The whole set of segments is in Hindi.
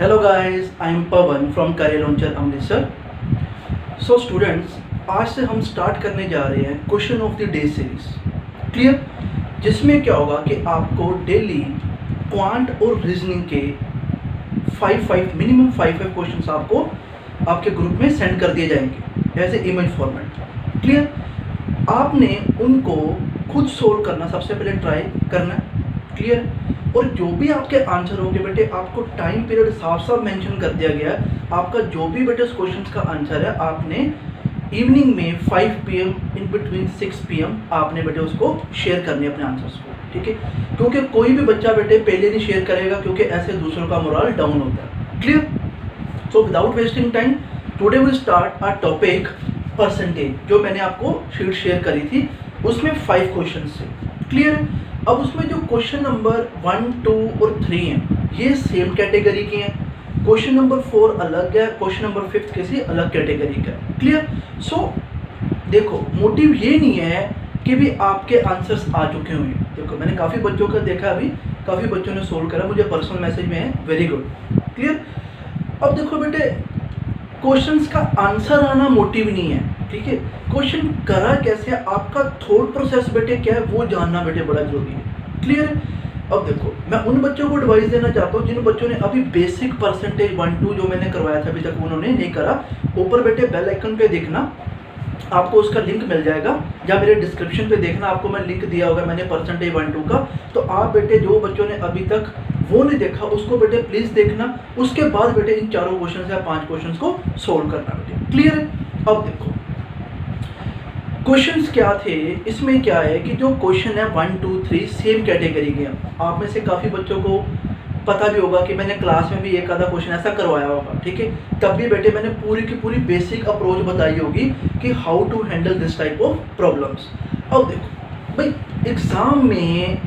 Hello guys, I am Pawan from Career Launcher Amritsar. So students, आज से हम स्टार्ट करने जा रहे हैं question of the day series. Clear? जिसमें क्या होगा कि आपको डेली क्वांट और रीजनिंग के मिनिमम फाइव क्वेश्चंस आपको आपके ग्रुप में सेंड कर दिए जाएंगे as a image format. Clear? आपने उनको खुद सोल्व करना सबसे पहले ट्राई करना है। क्लियर? और जो भी आपके आंसर होंगे बेटे, आपको टाइम पीरियड साफ साफ मेंशन कर दिया गया है। आपका जो भी बेटे उस क्वेश्चन का आंसर है, आपने इवनिंग में 5 PM इन बिटवीन 6 PM आपने बेटे उसको शेयर करने अपने आंसर्स को। ठीक है? क्योंकि कोई भी बच्चा बेटे पहले नहीं शेयर करेगा, क्योंकि ऐसे दूसरों का मोरल डाउन होता है। Clear? So without wasting time, today will start our topic percentage. जो मैंने आपको शीट शेयर करी थी उसमें 5 क्वेश्चन थे। क्लियर? अब उसमें जो क्वेश्चन नंबर 1, 2 और 3 हैं, ये सेम कैटेगरी के हैं। क्वेश्चन नंबर 4 अलग है, क्वेश्चन नंबर 5 किसी अलग कैटेगरी का है। क्लियर? सो देखो, मोटिव ये नहीं है कि भी आपके आंसर्स आ चुके हुए हैं। देखो, मैंने काफ़ी बच्चों का देखा, अभी काफ़ी बच्चों ने सोल्व करा, मुझे पर्सनल मैसेज में है, वेरी गुड। क्लियर? अब देखो बेटे, क्वेश्चंस का आंसर आना मोटिव नहीं है। ठीक है? क्वेश्चन करा कैसे, आपका थॉट प्रोसेस बेटे क्या है, वो जानना बेटे बड़ा जरूरी है। क्लियर? अब देखो, मैं उन बच्चों को एडवाइस देना चाहता हूँ जिन बच्चों ने अभी बेसिक परसेंटेज 1, 2 जो मैंने करवाया था अभी तक उन्होंने नहीं करा। ऊपर बेटे बेल आइकन पे देखना, आपको उसका लिंक मिल जाएगा, या मेरे डिस्क्रिप्शन पे देखना, आपको मैं लिंक दिया होगा मैंने परसेंटेज 1, 2 का। तो आप बेटे जो बच्चों ने अभी तक वो नहीं देखा, उसको बेटे प्लीज़ देखना। उसके बाद बेटे इन 4 क्वेश्चन या 5 क्वेश्चन को सोल्व करना बेटे। क्लियर है? अब देखो क्वेश्चंस क्या थे, इसमें क्या है कि जो क्वेश्चन है 1, 2, 3 सेम कैटेगरी के हैं। आप में से काफ़ी बच्चों को पता भी होगा कि मैंने क्लास में भी एक आधा क्वेश्चन ऐसा करवाया होगा। ठीक है? तब भी बेटे मैंने पूरी की पूरी बेसिक अप्रोच बताई होगी कि how to handle this type of problems. अब देखो भाई, एग्जाम में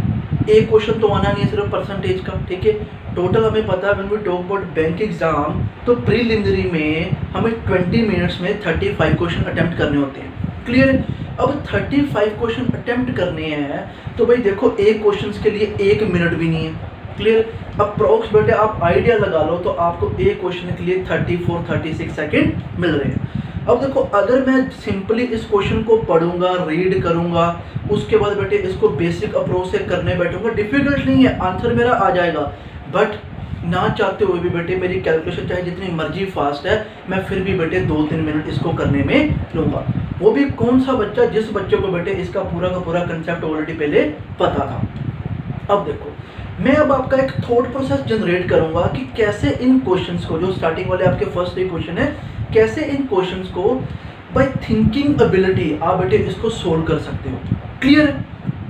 एक क्वेश्चन तो आना नहीं है सिर्फ परसेंटेज का। ठीक है? टोटल हमें पता है, when we talk about bank exam, तो प्रीलिमिनरी में हमें 20 मिनट्स में 35 क्वेश्चन अटेम्प्ट करने होते हैं। क्लियर है? अब 35 क्वेश्चन अटेम्प्ट करने हैं, तो भाई देखो एक क्वेश्चन के लिए 1 मिनट भी नहीं है। क्लियर? अप्रोक्स बेटे आप आइडिया लगा लो, तो आपको एक क्वेश्चन के लिए 34-36 सेकेंड मिल रहे हैं। अब देखो, अगर मैं सिंपली इस क्वेश्चन को पढ़ूंगा, रीड करूंगा, उसके बाद बेटे इसको बेसिक अप्रोच से करने बैठूंगा, डिफिकल्ट नहीं है, आंसर मेरा आ जाएगा। बट ना चाहते हुए भी बेटे मेरी कैलकुलेशन चाहे जितनी मर्जी फास्ट है, मैं फिर भी बेटे 2-3 मिनट इसको करने में लूँगा। वो भी कौन सा बच्चा, जिस बच्चे को बेटे इसका पूरा का पूरा कंसेप्ट ऑलरेडी पहले पता था। अब देखो, मैं अब आपका एक थॉट प्रोसेस जनरेट करूंगा कि कैसे इन क्वेश्चंस को, जो स्टार्टिंग वाले आपके फर्स्ट 3 क्वेश्चन है, कैसे इन क्वेश्चंस को बाय थिंकिंग एबिलिटी आप बेटे इसको सोल्व कर सकते हो। क्लियर?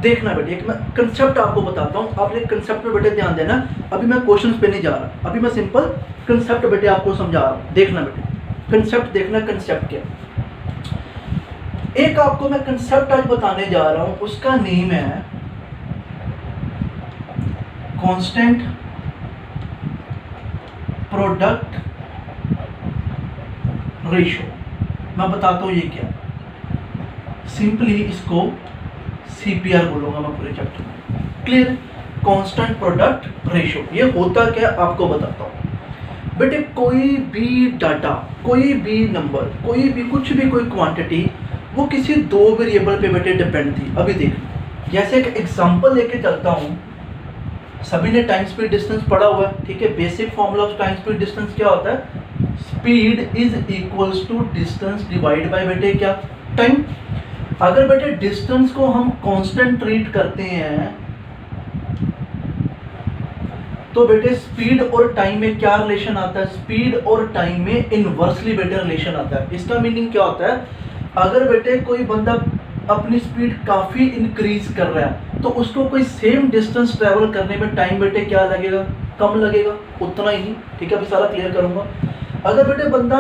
देखना बेटे, एक मैं कंसेप्ट आपको बताता हूँ, आपने कंसेप्ट पे बेटे ध्यान देना। अभी मैं क्वेश्चंस पे नहीं जा रहा, अभी मैं सिंपल कंसेप्ट बेटे आपको समझा रहा हूँ। देखना बेटे, कंसेप्ट देखना, कंसेप्ट क्या। एक आपको मैं कंसेप्ट आज बताने जा रहा हूं, उसका नेम है कांस्टेंट प्रोडक्ट रेशियो। मैं बताता हूं ये क्या, सिंपली इसको CPR बोलूंगा मैं पूरे चैप्टर में। क्लियर? कांस्टेंट प्रोडक्ट रेशियो ये होता क्या आपको बताता हूं बेटे। कोई भी डाटा, कोई भी नंबर, कोई भी कुछ भी, कोई क्वांटिटी, वो किसी 2 वेरिएबल पे बेटे डिपेंड थी। अभी देखो, जैसे एक एग्जांपल लेके चलता हूँ, सभी ने टाइम स्पीड डिस्टेंस पढ़ा हुआ है। ठीक है? Basic formula of time speed distance क्या होता है? Speed is equals to distance divide by बेटे क्या, टाइम। अगर बेटे डिस्टेंस को हम कांस्टेंट ट्रीट करते हैं, तो बेटे स्पीड और टाइम में क्या रिलेशन आता है? स्पीड और टाइम में इनवर्सली बेटे रिलेशन आता है। इसका मीनिंग क्या होता है? अगर बेटे कोई बंदा अपनी स्पीड काफ़ी इंक्रीज कर रहा है, तो उसको कोई सेम डिस्टेंस ट्रैवल करने में टाइम बेटे क्या लगेगा? कम लगेगा, उतना ही नहीं। ठीक है? अभी सारा क्लियर करूंगा। अगर बेटे बंदा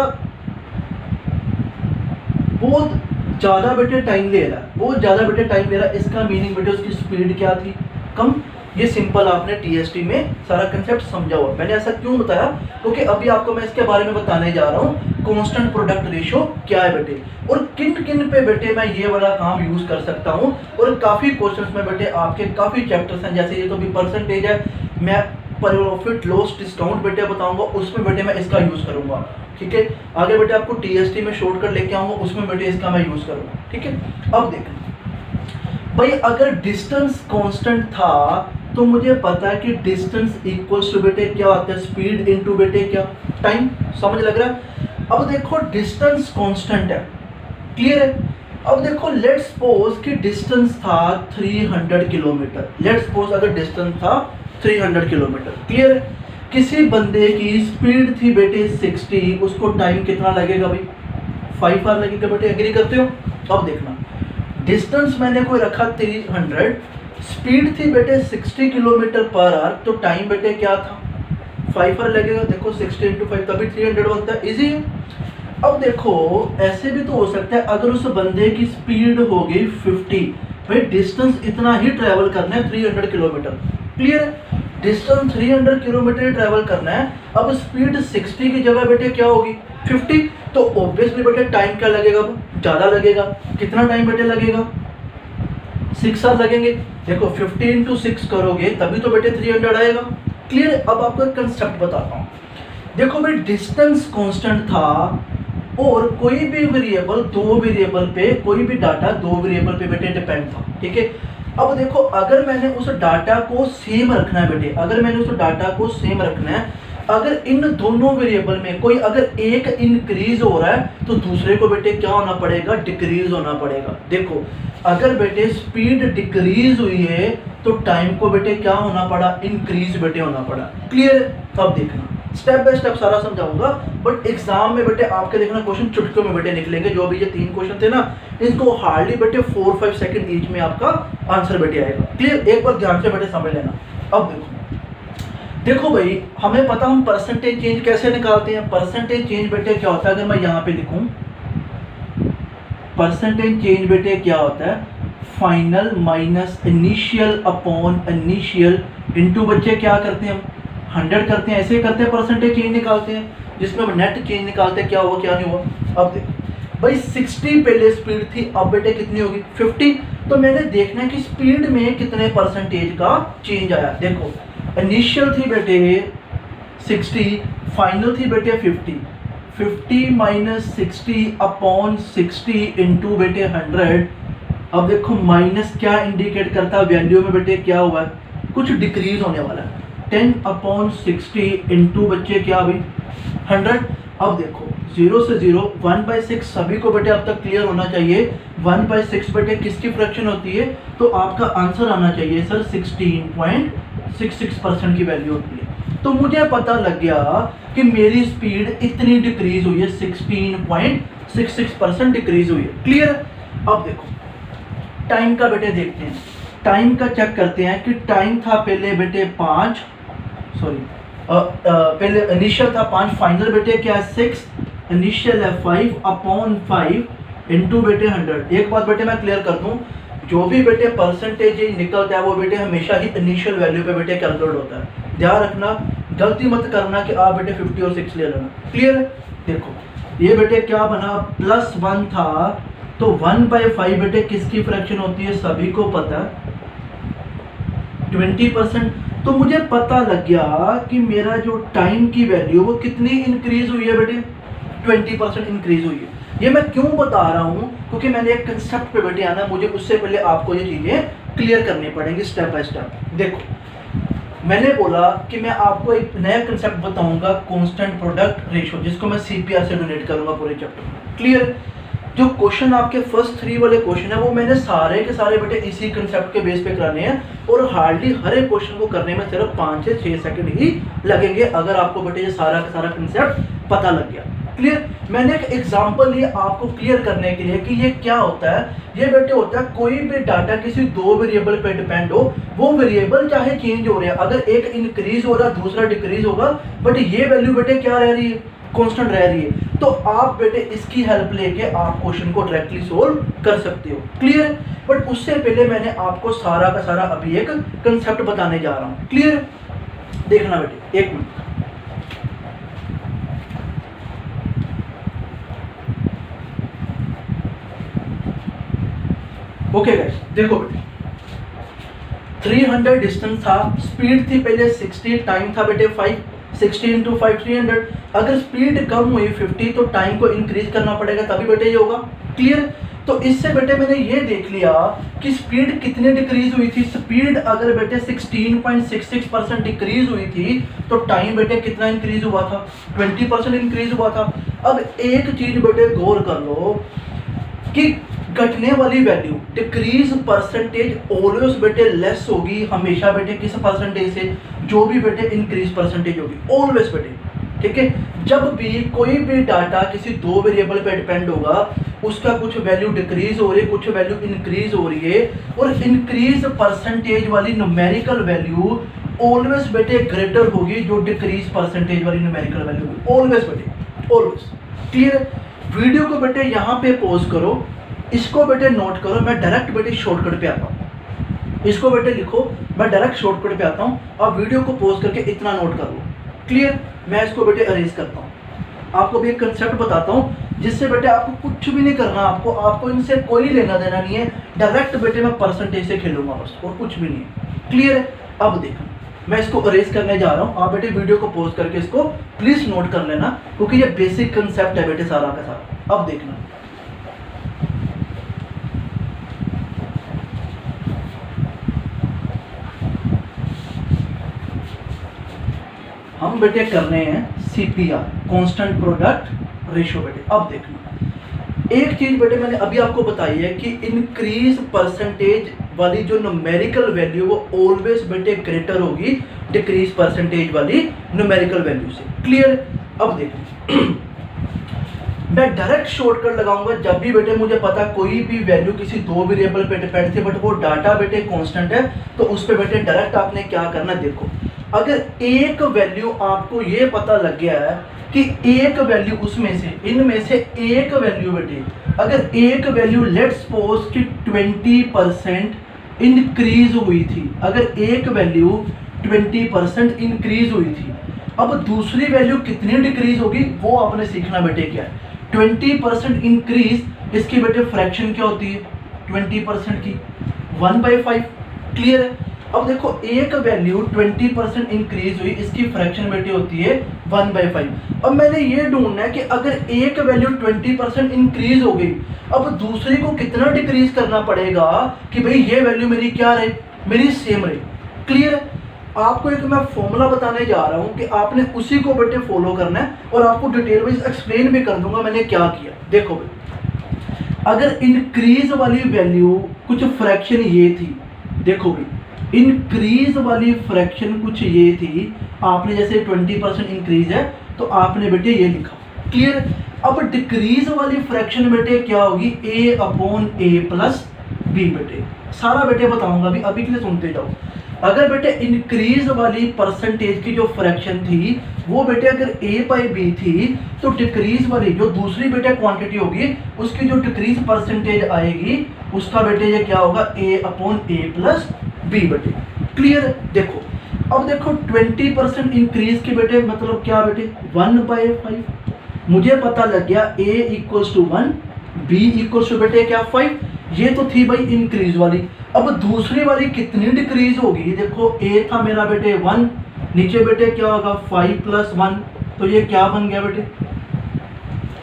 बहुत ज़्यादा बेटे टाइम ले रहा है, बहुत ज़्यादा बेटे टाइम ले रहा है, इसका मीनिंग बेटे उसकी स्पीड क्या थी? कम। ये सिंपल आपने TST में सारा कंसेप्ट समझा हुआ। मैंने ऐसा क्यों बताया? क्योंकि अभी आपको मैं इसके बारे में बताने जा रहा हूँ, कांस्टेंट प्रोडक्ट रेशियो क्या है बेटे, और किन किन पे बेटे मैं ये वाला काम यूज कर सकता हूँ। और काफ़ी क्वेश्चंस में बेटे आपके काफ़ी चैप्टर्स हैं, जैसे ये तो भी परसेंटेज है, मैं प्रॉफिट लॉस डिस्काउंट बेटे बताऊंगा, उसमें बेटे मैं इसका यूज करूंगा, ठीक है। आगे बेटे आपको टीएसटी में शॉर्टकट लेके आऊंगा, उसमें बेटे इसका मैं यूज करूंगा, ठीक है। अब देखना भाई, अगर डिस्टेंस कांस्टेंट था तो मुझे पता है कि डिस्टेंस इक्वल्स टू बेटे क्या होता है, स्पीड इनटू बेटे क्या, टाइम। समझ लग रहा है। अब देखो डिस्टेंस कांस्टेंट है, क्लियर है। अब देखो लेट्स सपोज कि डिस्टेंस था 300 किलोमीटर, लेट्स सपोज अगर डिस्टेंस था 300 किलोमीटर, क्लियर है। किसी बंदे की स्पीड थी बेटे 60, उसको टाइम कितना लगेगा भाई, 5 आवर लगेगा बेटे, एग्री करते हो। अब देखना डिस्टेंस मैंने कोई रखा 300, स्पीड थी बेटे 60 किलोमीटर पर आवर, तो टाइम बेटे क्या था 5 आवर लगेगा। देखो 60 × 5 तभी 300 बनता है, इजी है। अब देखो ऐसे भी तो हो सकता है, अगर उस बंदे की स्पीड हो गई 50, भाई डिस्टेंस इतना ही ट्रैवल करना है 300 किलोमीटर, क्लियर है। डिस्टेंस 300 किलोमीटर ट्रैवल करना है, अब स्पीड 60 की जगह बेटे क्या होगी 50, तो ऑब्वियसली बेटे टाइम क्या लगेगा, ज़्यादा लगेगा। कितना टाइम बेटे लगेगा, 6 आवर लगेंगे। देखो 15 × 6 करोगे तभी तो बेटे 300 आएगा, क्लियर। अब आपको एक कंसेप्ट बताता हूँ। देखो भाई डिस्टेंस कांस्टेंट था और कोई भी वेरिएबल, दो वेरिएबल पे, कोई भी डाटा दो वेरिएबल पे बेटे डिपेंड था, ठीक है। अब देखो अगर मैंने उस डाटा को सेम रखना है बेटे, अगर मैंने उस डाटा को सेम रखना है, अगर इन दोनों वेरिएबल में कोई अगर एक इंक्रीज हो रहा है तो दूसरे को बेटे क्या होना पड़ेगा, डिक्रीज होना पड़ेगा। देखो अगर बेटे स्पीड डिक्रीज हुई है तो टाइम को बेटे क्या होना पड़ा, इंक्रीज बेटे होना पड़ा, क्लियर। अब देखना स्टेप बाय स्टेप सारा समझाऊंगा, बट एग्जाम में बेटे आपके देखना क्वेश्चन चुटकियों में बेटे निकलेंगे। जो अभी ये 3 क्वेश्चन थे ना, इनको हार्डली बेटे 4-5 सेकंड ईच में आपका आंसर बेटे आएगा, क्लियर। एक बार ध्यान से बेटे समझ लेना। अब देखो भाई हमें पता हम परसेंटेज चेंज कैसे निकालते हैं। परसेंटेज चेंज बेटे क्या होता है, अगर मैं यहाँ पे लिखूं परसेंटेज चेंज बेटे क्या होता है, final minus initial upon initial into बच्चे क्या करते हैं हम 100 करते हैं, ऐसे करते हैं परसेंटेज चेंज निकालते हैं, जिसमें हम नेट चेंज निकालते हैं क्या हुआ क्या नहीं हुआ। अब देखो भाई 60 पहले स्पीड थी, अब बेटे कितनी होगी 50, तो मैंने देखना है कि स्पीड में कितने परसेंटेज का चेंज आया। देखो इनिशियल थी बेटे 60, फाइनल थी बेटे 50 माइनस 60 अपॉन 60 इंटू बेटे 100। अब देखो माइनस क्या इंडिकेट करता है, वैल्यू में बेटे क्या हुआ है, कुछ डिक्रीज होने वाला है। 10/60 इंटू बच्चे क्या भाई 100। अब देखो 0 से 0 1/6 सभी को बेटे अब तक क्लियर होना चाहिए। 1/6 बेटे किसकी फ्रैक्शन होती है, तो आपका आंसर आना चाहिए सर 16.66% की वैल्यू होती है। तो मुझे पता लग गया कि मेरी स्पीड इतनी डिक्रीज हुई है, 16.66% डिक्रीज हुई है, क्लियर। अब देखो टाइम का बेटे देखते हैं, टाइम का चेक करते हैं कि टाइम था पहले बेटे 5, पहले इनिशियल था 5, फाइनल बेटे क्या है 6, इनिशियल है 5/5 इंटू बेटे 100। एक बात बेटे मैं क्लियर कर दूं, जो भी बेटे परसेंटेज निकलता है वो बेटे हमेशा ही इनिशियल वैल्यू पे बेटे कैलकुलेट होता है। ध्यान रखना, गलती मत करना कि आप बेटे 50 और 6 ले लेना, क्लियर। देखो ये बेटे क्या बना, +1 था, तो 1/5 बेटे किसकी फ्रैक्शन होती है, सभी को पता है 20%। तो मुझे पता लग गया कि मेरा जो टाइम की वैल्यू वो कितनी इंक्रीज हुई है बेटे, 20% इंक्रीज हुई है। ये मैं क्यों बता रहा हूँ, क्योंकि मैंने एक कंसेप्ट पे बेटे आना, मुझे उससे पहले आपको ये चीज़ें क्लियर करनी पड़ेंगी स्टेप बाय स्टेप। देखो मैंने बोला कि मैं आपको एक नया कंसेप्ट बताऊंगा, कांस्टेंट प्रोडक्ट रेशियो, जिसको मैं सीपीआर से डोनेट करूंगा पूरे चैप्टर में, क्लियर। जो क्वेश्चन आपके फर्स्ट 3 वाले क्वेश्चन है वो मैंने सारे के सारे बेटे इसी कंसेप्ट के बेस पे कराने हैं, और हार्डली हर एक क्वेश्चन को करने में सिर्फ 5 से 6 सेकंड ही लगेंगे, अगर आपको बेटे ये सारा का सारा कंसेप्ट पता लग गया, क्लियर। मैंने एक एग्जांपल लिया आपको क्लियर करने के लिए कि ये क्या होता है। ये बेटे होता है कोई भी डाटा किसी 2 वेरिएबल पे डिपेंड हो, वो वेरिएबल चाहे चेंज हो रहे हैं, अगर एक इंक्रीज हो रहा है दूसरा डिक्रीज होगा, बट ये वैल्यू बेटे क्या रह रही है, कांस्टेंट रह रही है। तो आप बेटे इसकी हेल्प लेके आप क्वेश्चन को डायरेक्टली सोल्व कर सकते हो, क्लियर। बट उससे पहले मैंने आपको सारा का सारा अभी एक कंसेप्ट बताने जा रहा हूं, क्लियर। देखना बेटे एक मिनट, ओके गाइस। देखो बेटे 300 डिस्टेंस था, स्पीड थी पहले 60, टाइम था बेटे 5, 60 इंटू 5 300। अगर स्पीड कम हुई 50 तो टाइम को इंक्रीज करना पड़ेगा, तभी बेटे ये होगा। क्लियर? तो इससे बेटे मैंने ये देख लिया कि स्पीड कितनी डिक्रीज हुई थी। स्पीड अगर बेटे 16.66% डिक्रीज हुई थी तो टाइम बेटे कितना इंक्रीज हुआ था, 20% इंक्रीज हुआ था। अब एक चीज बेटे गौर कर लो कि घटने वाली वैल्यू डिक्रीज परसेंटेज ऑलवेज बेटे लेस होगी हमेशा बेटे किस परसेंटेज से, जो भी बेटे इंक्रीज परसेंटेज होगी ऑलवेज बेटे। ठीक है, जब भी कोई भी डाटा किसी दो वेरिएबल पे डिपेंड होगा, उसका कुछ वैल्यू डिक्रीज हो रही है, कुछ वैल्यू इंक्रीज हो रही है, और इंक्रीज परसेंटेज वाली न्यूमेरिकल वैल्यू ऑलवेज बेटे ग्रेटर होगी जो डिक्रीज परसेंटेज वाली न्यूमेरिकल वैल्यू होगी, ऑलवेज बेटे, ऑलवेज। क्लियर? वीडियो को बेटे यहाँ पे पॉज करो, इसको बेटे नोट करो, मैं डायरेक्ट बेटे शॉर्टकट पे आता हूँ। इसको बेटे लिखो, मैं डायरेक्ट शॉर्टकट पे आता हूँ, आप वीडियो को पॉज करके इतना नोट कर लो। क्लियर? मैं इसको बेटे अरेज करता हूँ, आपको भी एक कंसेप्ट बताता हूँ जिससे बेटे आपको कुछ भी नहीं करना, आपको इनसे कोई लेना देना नहीं है, डायरेक्ट बेटे मैं परसेंटेज से खेलूंगा बस, और कुछ भी नहीं है। क्लियर है? अब देखो मैं इसको अरेज करने जा रहा हूँ, आप बेटे वीडियो को पॉज करके इसको प्लीज नोट कर लेना, क्योंकि ये बेसिक कंसेप्ट है बेटे सारा का सारा। अब देखना, हम बेटे कर रहे हैं CPR, कांस्टेंट प्रोडक्ट रेशियो बेटे। अब देखना एक चीज बेटे मैंने अभी आपको बताई है कि इंक्रीज परसेंटेज वाली जो न्यूमेरिकल वैल्यू वो ऑलवेज बेटे ग्रेटर होगी डिक्रीज परसेंटेज वाली न्यूमेरिकल वैल्यू से। क्लियर? अब देखो मैं डायरेक्ट शॉर्टकट लगाऊंगा जब भी बेटे मुझे पता कोई भी वैल्यू किसी दो वेरिएबल पे डिपेंड थी बट वो डाटा बेटे कांस्टेंट है, तो उस पे बेटे डायरेक्ट आपने क्या करना, देखो अगर एक वैल्यू आपको ये पता लग गया है कि एक वैल्यू उसमें से इनमें से एक वैल्यू बेटे, अगर एक वैल्यू लेट्स सपोज कि 20% इंक्रीज हुई थी, अगर एक वैल्यू 20% इंक्रीज हुई थी, अब दूसरी वैल्यू कितनी डिक्रीज होगी वो आपने सीखना बेटे। क्या है 20% इंक्रीज, इसकी बेटे फ्रैक्शन क्या होती है 20% की 1/5। क्लियर है? अब देखो एक वैल्यू 20% इंक्रीज हुई, इसकी फ्रैक्शन बेटे होती है 1/5। अब मैंने ये ढूंढना है कि अगर एक वैल्यू 20% इंक्रीज हो गई, अब दूसरी को कितना डिक्रीज करना पड़ेगा कि भाई ये वैल्यू मेरी क्या रहे, मेरी सेम रहे। क्लियर है? आपको एक मैं फॉर्मूला बताने जा रहा हूं कि आपने उसी को बेटे फॉलो करना है, और आपको डिटेल वाइज एक्सप्लेन भी कर दूंगा मैंने क्या किया। देखो भाई, अगर इंक्रीज वाली वैल्यू कुछ फ्रैक्शन ये थी, देखो भाई इंक्रीज वाली फ्रैक्शन कुछ ये थी, आपने जैसे 20% इंक्रीज है तो आपने बेटे ये लिखा। क्लियर? अब डिक्रीज वाली फ्रैक्शन बेटे क्या होगी, A/A+B बेटे, सारा बेटे बताऊंगा अभी के लिए सुनते जाओ। अगर बेटे इंक्रीज वाली परसेंटेज की जो फ्रैक्शन थी वो बेटे अगर A/B थी, तो डिक्रीज वाली जो दूसरी बेटे क्वांटिटी होगी उसकी जो डिक्रीज परसेंटेज आएगी उसका बेटे ये क्या होगा, A/A+B बेटे। क्लियर? देखो अब देखो 20% इंक्रीज के बेटे मतलब क्या बेटे 1/5। मुझे पता लग गया A = 1, B = बेटे क्या 5। ये तो थी भाई इंक्रीज वाली। अब दूसरी वाली कितनी डिक्रीज होगी, देखो A था मेरा बेटे 1, नीचे बेटे क्या होगा 5 + 1, तो ये क्या बन गया बेटे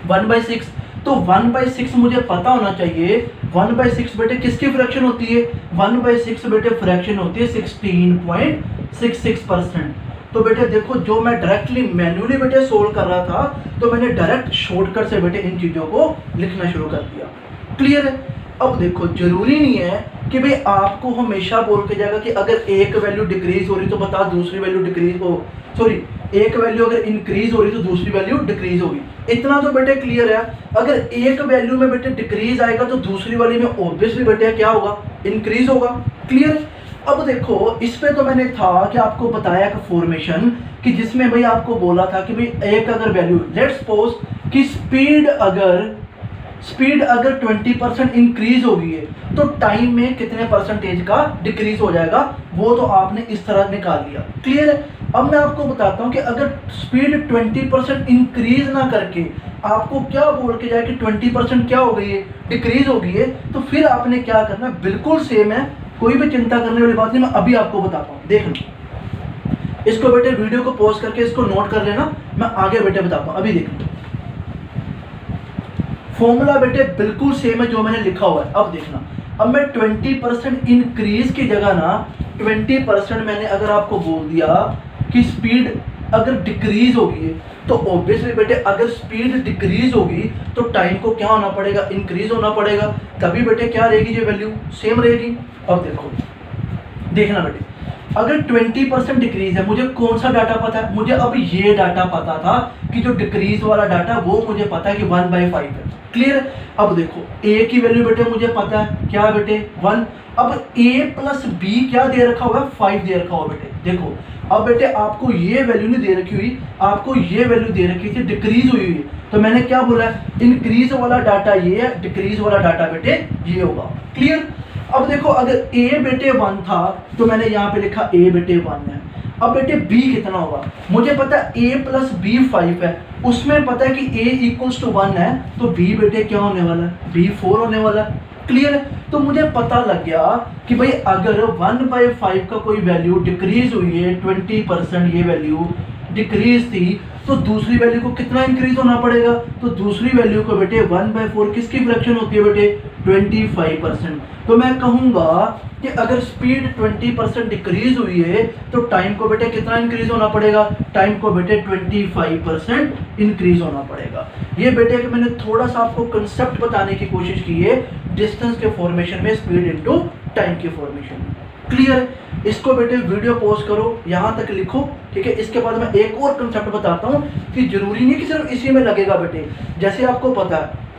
1/6। तो 1/6 मुझे पता होना चाहिए, 1/6 बेटे किसकी फ्रैक्शन होती है, 1/6 बेटे फ्रैक्शन होती है 16.66%। तो बेटे देखो जो मैं डायरेक्टली मैन्युअली बेटे सोल्व कर रहा था, तो मैंने डायरेक्ट शॉर्टकट से बेटे इन चीज़ों को लिखना शुरू कर दिया। क्लियर है? अब देखो जरूरी नहीं है कि भाई आपको हमेशा बोल के जाएगा कि अगर एक वैल्यू डिक्रीज हो रही तो बता दूसरी वैल्यू डिक्रीज हो, सॉरी एक वैल्यू अगर इंक्रीज हो रही तो दूसरी वैल्यू डिक्रीज होगी। इतना तो बेटे क्लियर है, अगर एक वैल्यू में बेटे डिक्रीज आएगा तो दूसरी वाली में ऑब्वियसली बेटे क्या होगा, इंक्रीज होगा। क्लियर? अब देखो इस पे तो मैंने था कि आपको बताया कि फॉर्मेशन कि जिसमें भाई आपको बोला था कि भाई एक अगर वैल्यू लेट्स सपोज कि स्पीड अगर 20% इंक्रीज हो गई है तो टाइम में कितने परसेंटेज का डिक्रीज हो जाएगा, वो तो आपने इस तरह निकाल लिया। क्लियर है? अब मैं आपको बताता हूं कि अगर स्पीड 20% इंक्रीज ना करके आपको क्या बोल के जाए कि 20% क्या हो गई है, डिक्रीज हो गई है, तो फिर आपने क्या करना है, बिल्कुल सेम है कोई भी चिंता करने वाली बात नहीं, मैं अभी आपको बताता हूँ। देख लो इसको बेटे, वीडियो को पॉज करके इसको नोट कर लेना, मैं आगे बेटे बताता हूँ। अभी देख लो फॉर्मूला बेटे बिल्कुल सेम है जो मैंने लिखा हुआ है। अब देखना, अब मैं 20% इंक्रीज की जगह ना 20% मैंने अगर आपको बोल दिया कि स्पीड अगर डिक्रीज होगी, तो ऑब्वियसली बेटे अगर स्पीड डिक्रीज होगी तो टाइम को क्या होना पड़ेगा, इंक्रीज होना पड़ेगा, तभी बेटे क्या रहेगी, ये वैल्यू सेम रहेगी। अब देखो, देखना बेटे, अगर 20% डिक्रीज है, मुझे कौन सा डाटा पता है, मुझे अब ये डाटा पता था कि जो डिक्रीज वाला डाटा वो मुझे पता है कि 1/5 है। क्लियर। अब देखो a की वैल्यू बेटे मुझे पता है क्या बेटे 1। अब a प्लस b क्या दे रखा हुआ है, 5 दे रखा हुआ बेटे। देखो अब बेटे आपको ये वैल्यू नहीं दे रखी हुई, आपको ये वैल्यू दे रखी थी डिक्रीज हुई हुई, तो मैंने क्या बोला है, इंक्रीज वाला डाटा ये है, डिक्रीज वाला डाटा बेटे ये होगा। क्लियर। अब देखो अगर a बेटे 1 था तो मैंने यहाँ पे लिखा a बेटे 1 है। अब बेटे b कितना होगा, मुझे पता है a प्लस b 5 है, उसमें पता है कि a इक्वल्स टू 1 है, तो b बेटे क्या होने वाला है, b 4 होने वाला है। क्लियर है। तो मुझे पता लग गया कि भाई अगर 1/5 का कोई वैल्यू डिक्रीज हुई है, 20% ये वैल्यू डिक्रीज थी, तो दूसरी वैल्यू को कितना इंक्रीज होना पड़ेगा, तो दूसरी वैल्यू को बेटे 1/4 किसकी फ्रैक्शन होती है बेटे, 25%। तो मैं कहूंगा कि अगर स्पीड 20% डिक्रीज हुई है तो टाइम को बेटे कितना इंक्रीज होना पड़ेगा, टाइम को बेटे 25% इंक्रीज होना पड़ेगा। ये बेटे कि मैंने थोड़ा सा आपको कंसेप्ट बताने की कोशिश की है डिस्टेंस के फॉर्मेशन में, स्पीड इनटू टाइम के फॉर्मेशन में। क्लियर। इसको बेटे वीडियो पॉज करो, यहां तक लिखो, ठीक है। इसके बाद मैं एक और कंसेप्ट बताता हूं कि जरूरी नहीं कि सिर्फ इसी में लगेगा बेटे। जैसे आपको पता है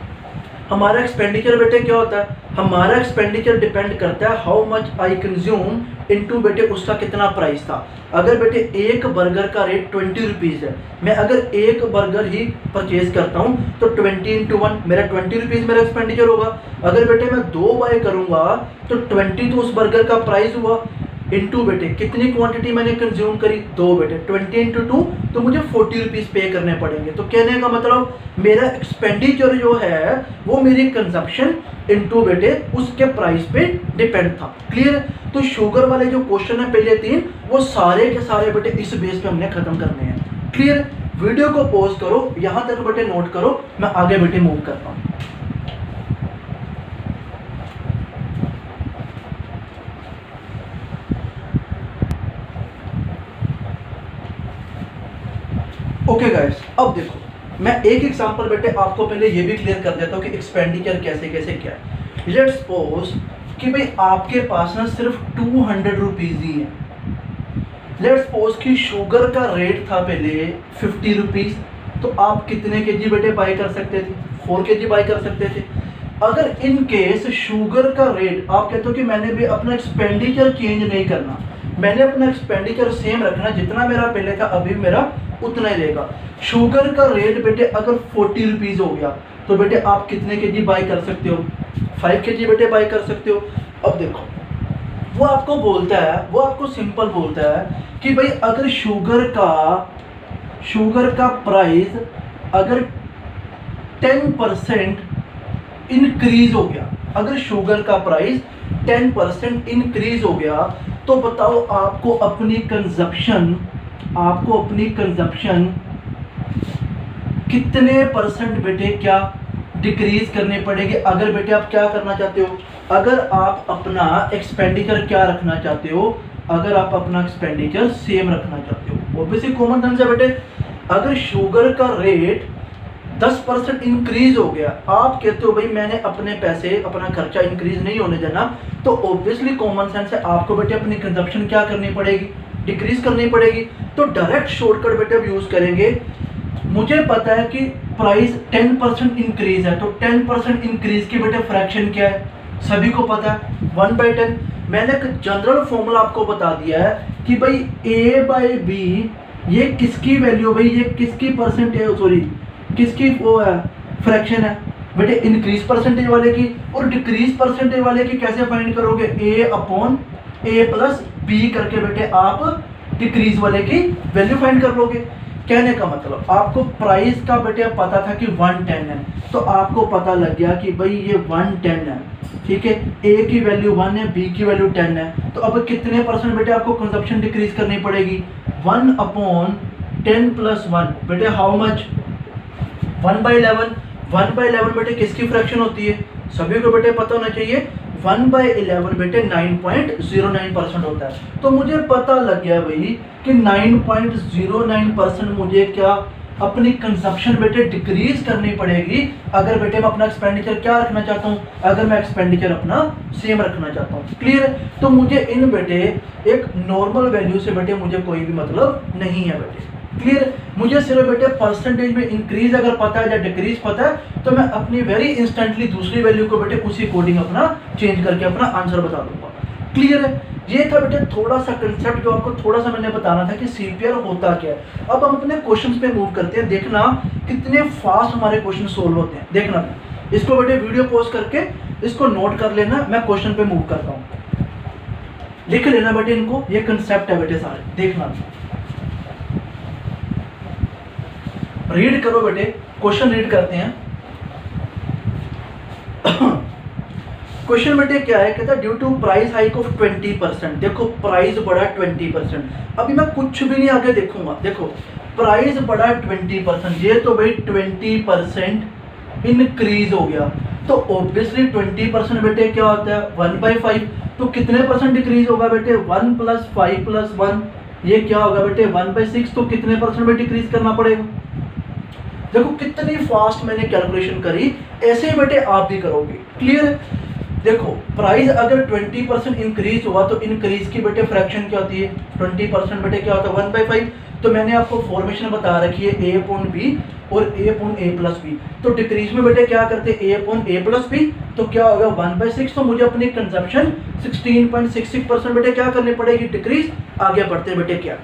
हमारा एक्सपेंडिचर बेटे क्या होता है, हमारा एक्सपेंडिचर डिपेंड करता है how much I consume into बेटे उसका कितना प्राइस था। अगर बेटे एक बर्गर का रेट 20 रुपीज़ है, मैं अगर एक बर्गर ही परचेज करता हूँ तो 20 इंटू 1 मेरा 20 रुपीज़ मेरा एक्सपेंडिचर होगा। अगर बेटे मैं 2 बाय करूँगा तो 20 तो उस बर्गर का प्राइस हुआ, इंटू बेटे कितनी क्वांटिटी मैंने कंज्यूम करी, 2 बेटे 20 इंटू 2 तो मुझे 40 रुपीज़ पे करने पड़ेंगे। तो कहने का मतलब मेरा एक्सपेंडिचर जो है वो मेरी कंजप्शन इंटू बेटे उसके प्राइस पे डिपेंड था। क्लियर। तो शुगर वाले जो क्वेश्चन है पहले 3 वो सारे के सारे बेटे इस बेस पे हमने खत्म करने हैं। क्लियर। वीडियो को पॉज करो, यहां तक बेटे नोट करो, मैं आगे बेटे मूव करता हूं। ओके गाइस, अब देखो मैं एक एग्जांपल बेटे आपको पहले ये भी क्लियर कर देता हूँ कि एक्सपेंडिचर कैसे कैसे क्या है। लेट्स सपोज कि भाई आपके पास ना सिर्फ 200 रुपीज़ ही है। लेट्स सपोज कि शुगर का रेट था पहले 50 रुपीज़, तो आप कितने केजी बेटे बाई कर सकते थे, 4 केजी बाई कर सकते थे। अगर इन केस शुगर का रेट, आप कहते हो कि मैंने भी अपना एक्सपेंडिचर चेंज नहीं करना, मैंने अपना एक्सपेंडिचर सेम रखना, जितना मेरा पहले था अभी मेरा उतना ही रहेगा। शुगर का रेट बेटे अगर 40 रुपीज़ हो गया तो बेटे आप कितने केजी बाई कर सकते हो, 5 केजी बेटे बाई कर सकते हो। अब देखो वो आपको बोलता है, वो आपको सिंपल बोलता है कि भाई अगर शुगर का प्राइस अगर 10% इंक्रीज हो गया, अगर शुगर का प्राइस 10% इंक्रीज हो गया, तो बताओ आपको अपनी कंजप्शन कितने परसेंट बेटे क्या डिक्रीज करने पड़ेगी। अगर बेटे आप क्या करना चाहते हो, अगर आप अपना एक्सपेंडिचर क्या रखना चाहते हो, अगर आप अपना एक्सपेंडिचर सेम रखना चाहते हो, ऑब्वियसली कॉमन सेंस है बेटे। अगर शुगर का रेट 10% इंक्रीज हो गया, आप कहते हो भाई मैंने अपने पैसे अपना खर्चा इंक्रीज नहीं होने देना, तो ऑब्वियसली कॉमन सेंस है आपको बेटे अपनी कंजप्शन क्या करनी पड़ेगी, डिक्रीज करनी पड़ेगी। तो डायरेक्ट शॉर्टकट बेटे अब यूज करेंगे। मुझे पता है कि प्राइस 10% इंक्रीज है, तो 10% इंक्रीज की बेटे फ्रैक्शन क्या है, सभी को पता है 1/10। मैंने एक जनरल फॉर्मूला आपको बता दिया है कि भाई a/b ये किसकी वैल्यू, भाई ये किसकी परसेंटेज, सॉरी किसकी वो है फ्रैक्शन है बेटे, इंक्रीज परसेंटेज वाले की। और डिक्रीज परसेंटेज वाले की कैसे फाइंड करोगे, a/a प्लस b करके बेटे आप डिक्रीज वाले की वैल्यू फाइंड कर लोगे। कहने का मतलब आपको प्राइस का बेटे पता था कि 110 है, तो आपको पता लग गया कि भाई ये 110 है, ठीक है, ए की वैल्यू 1 है, बी की वैल्यू 10 है, तो अब कितने परसेंट बेटे आपको कंजप्शन डिक्रीज करनी पड़ेगी, 1/10 + 1 बेटे हाउ मच, 1/11। 1/11 बेटे किसकी फ्रैक्शन होती है, सभी को बेटे पता होना चाहिए, 1/11 बेटे 9.09% होता है। तो मुझे पता लग गया भाई कि 9.09% मुझे क्या अपनी कंजप्शन बेटे डिक्रीज करनी पड़ेगी अगर बेटे मैं अपना एक्सपेंडिचर क्या रखना चाहता हूँ, अगर मैं एक्सपेंडिचर अपना सेम रखना चाहता हूँ। क्लियर है? तो मुझे इन बेटे एक नॉर्मल वैल्यू से बेटे मुझे कोई भी मतलब नहीं है बेटे। क्लियर? मुझे सिर्फ बेटे परसेंटेज में इंक्रीज अगर पता है या डिक्रीज पता है तो मैं अपनी वेरी इंस्टेंटली दूसरी वैल्यू को बेटे उसी कोडिंग अपना चेंज करके अपना आंसर बता दूंगा। क्लियर है? ये था बेटे थोड़ा सा कंसेप्ट जो आपको थोड़ा सा मैंने बताना था कि सीपीआर होता क्या है। अब हम अपने क्वेश्चंस पे मूव करते हैं, देखना कितने फास्ट हमारे क्वेश्चन सोल्व होते हैं। देखना इसको बेटे वीडियो पॉज करके इसको नोट कर लेना, मैं क्वेश्चन पे मूव करता हूँ, लिख लेना बेटे इनको, ये कंसेप्ट है बेटे सारे, देखना रीड करो बेटे, क्वेश्चन रीड करते हैं। क्वेश्चन बेटे क्या है, कहता है due to price hike of 20%। देखो प्राइस बढ़ा 20%, अभी मैं कुछ भी नहीं आगे देखूंगा, देखो प्राइस बढ़ा 20%, ये तो भाई 20% इंक्रीज हो गया, तो ऑब्वियसली 20% बेटे क्या होता है 1/5, तो कितने परसेंट डिक्रीज होगा बेटे 1 + 5 + 1, ये क्या होगा बेटे 1/6, तो कितने परसेंट में डिक्रीज करना पड़ेगा। देखो कितनी फास्ट मैंने कैलकुलेशन करी, ऐसे ही बेटे आप भी करोगे। क्लियर है? देखो प्राइस अगर 20% इंक्रीज हुआ तो इंक्रीज की बेटे फ्रैक्शन क्या होती है 20% बेटे क्या होता है 1/5, तो मैंने आपको फॉर्मेशन बता रखी है A/B और A/A+B, तो डिक्रीज में बेटे क्या करते हैं A/A+B, तो क्या होगा 1/6, तो मुझे अपनी कंजप्शन 16.66% बेटे क्या करनी पड़ेगी डिक्रीज। आगे बढ़ते बेटे क्या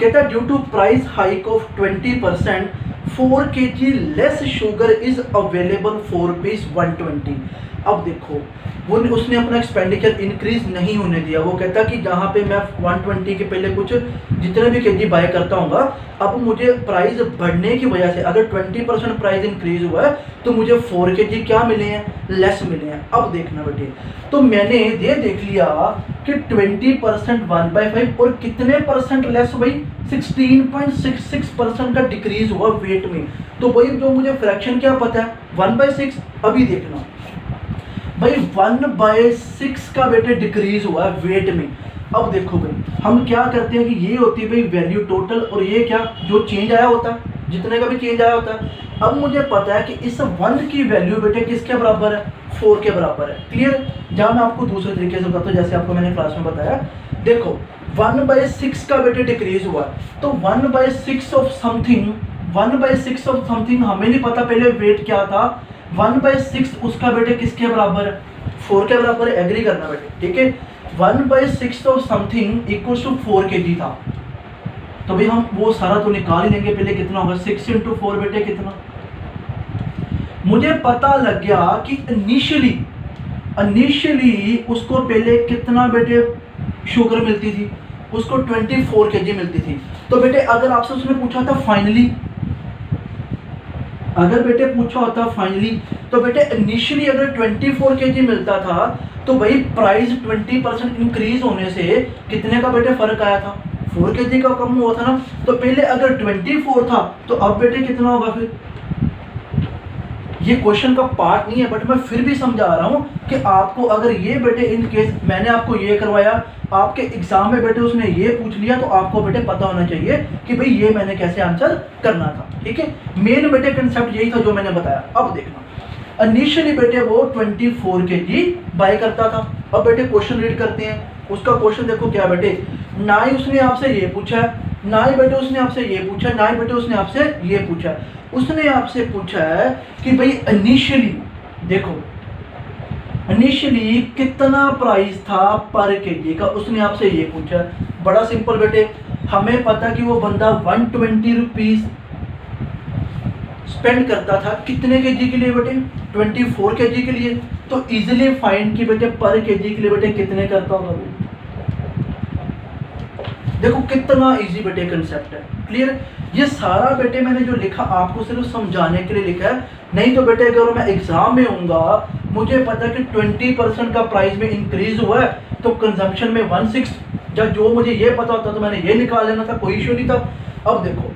कहता है due to price hike of 20% 4 kg less sugar is available for ₹120। अब देखो वो उसने अपना एक्सपेंडिचर इंक्रीज नहीं होने दिया, वो कहता कि जहाँ पे मैं 120 के पहले कुछ जितने भी केजी बाय करता हूँ, अब मुझे प्राइस बढ़ने की वजह से अगर 20% प्राइस इंक्रीज हुआ है तो मुझे 4 kg क्या मिले हैं लेस मिले हैं। अब देखना बेटे, तो मैंने ये देख लिया कि 20% 1/5 और कितने परसेंट लेस भाई 16.66% का डिक्रीज हुआ वेट में, तो भाई जो मुझे फ्रैक्शन क्या पता है 1/6। अभी देखना भाई 1/6 का बेटे डिक्रीज हुआ है वेट में। अब देखो भाई हम क्या करते हैं कि ये होती है भाई वैल्यू टोटल, और ये क्या जो चेंज आया होता है जितने का भी चेंज आया होता है। अब मुझे पता है कि इस 1 की वैल्यू बेटे किसके बराबर है 4 के बराबर है। क्लियर? जहाँ मैं आपको दूसरे तरीके से बताता हूँ, जैसे आपको मैंने क्लास में बताया, देखो 1/6 का बेटे डिक्रीज हुआ, तो 1/6 ऑफ समथिंग, 1/6 ऑफ समथिंग हमें नहीं पता पहले वेट क्या था, 1/6 उसका बेटे किसके बराबर है 4 के बराबर है। एग्री करना बेटे, ठीक है। 1/6 of something equal to 4 kg था, तो भाई हम वो सारा तो निकाल ही लेंगे, पहले कितना होगा 6 × 4 बेटे कितना। मुझे पता लग गया कि इनिशियली उसको पहले कितना बेटे शुगर मिलती थी, उसको 24 kg मिलती थी। तो बेटे अगर आपसे उसने पूछा था फाइनली, अगर बेटे पूछा होता फाइनली, तो बेटे इनिशियली अगर 24 kg मिलता था तो भाई प्राइस 20% इंक्रीज होने से कितने का बेटे फर्क आया था 4 kg का कम हुआ था ना। तो पहले अगर 24 था तो अब बेटे कितना होगा फिर। ये क्वेश्चन का पार्ट नहीं है बट मैं फिर भी समझा रहा हूँ कि आपको अगर ये बेटे इन केस मैंने आपको ये करवाया, आपके एग्जाम में बेटे उसने ये पूछ लिया, तो आपको बेटे पता होना चाहिए कि भाई ये मैंने कैसे आंसर करना था। ठीक है, मेन बेटे कंसेप्ट यही था जो मैंने बताया। अब देखना इनिशियली बेटे वो 24 kg बाय करता था। अब बेटे क्वेश्चन रीड करते हैं, उसका क्वेश्चन देखो क्या बेटे, ना ही उसने आपसे ये पूछा है, ना ही बेटे उसने आपसे ये पूछा, ना ही बेटे उसने आपसे ये पूछा, उसने आपसे पूछा है कि भाई इनिशियली देखो इनिशियली कितना प्राइस था पर केजी का, उसने आपसे ये पूछा। बड़ा सिंपल बेटे, हमें पता कि वो बंदा 120 रुपीज स्पेंड करता था कितने केजी के लिए बेटे 24 केजी के लिए, तो इजीली फाइंड की बेटे पर केजी के लिए बेटे कितने करता होगा। देखो कितना इजी बेटे कंसेप्ट है, क्लियर। ये सारा बेटे मैंने जो लिखा आपको सिर्फ समझाने के लिए लिखा है, नहीं तो बेटे अगर मैं एग्जाम में हूँगा, मुझे पता है कि 20% का प्राइस में इंक्रीज हुआ है तो कंजम्पशन में 1/6, जब जो मुझे ये पता होता तो मैंने ये निकाल लेना था, कोई इशू नहीं था। अब देखो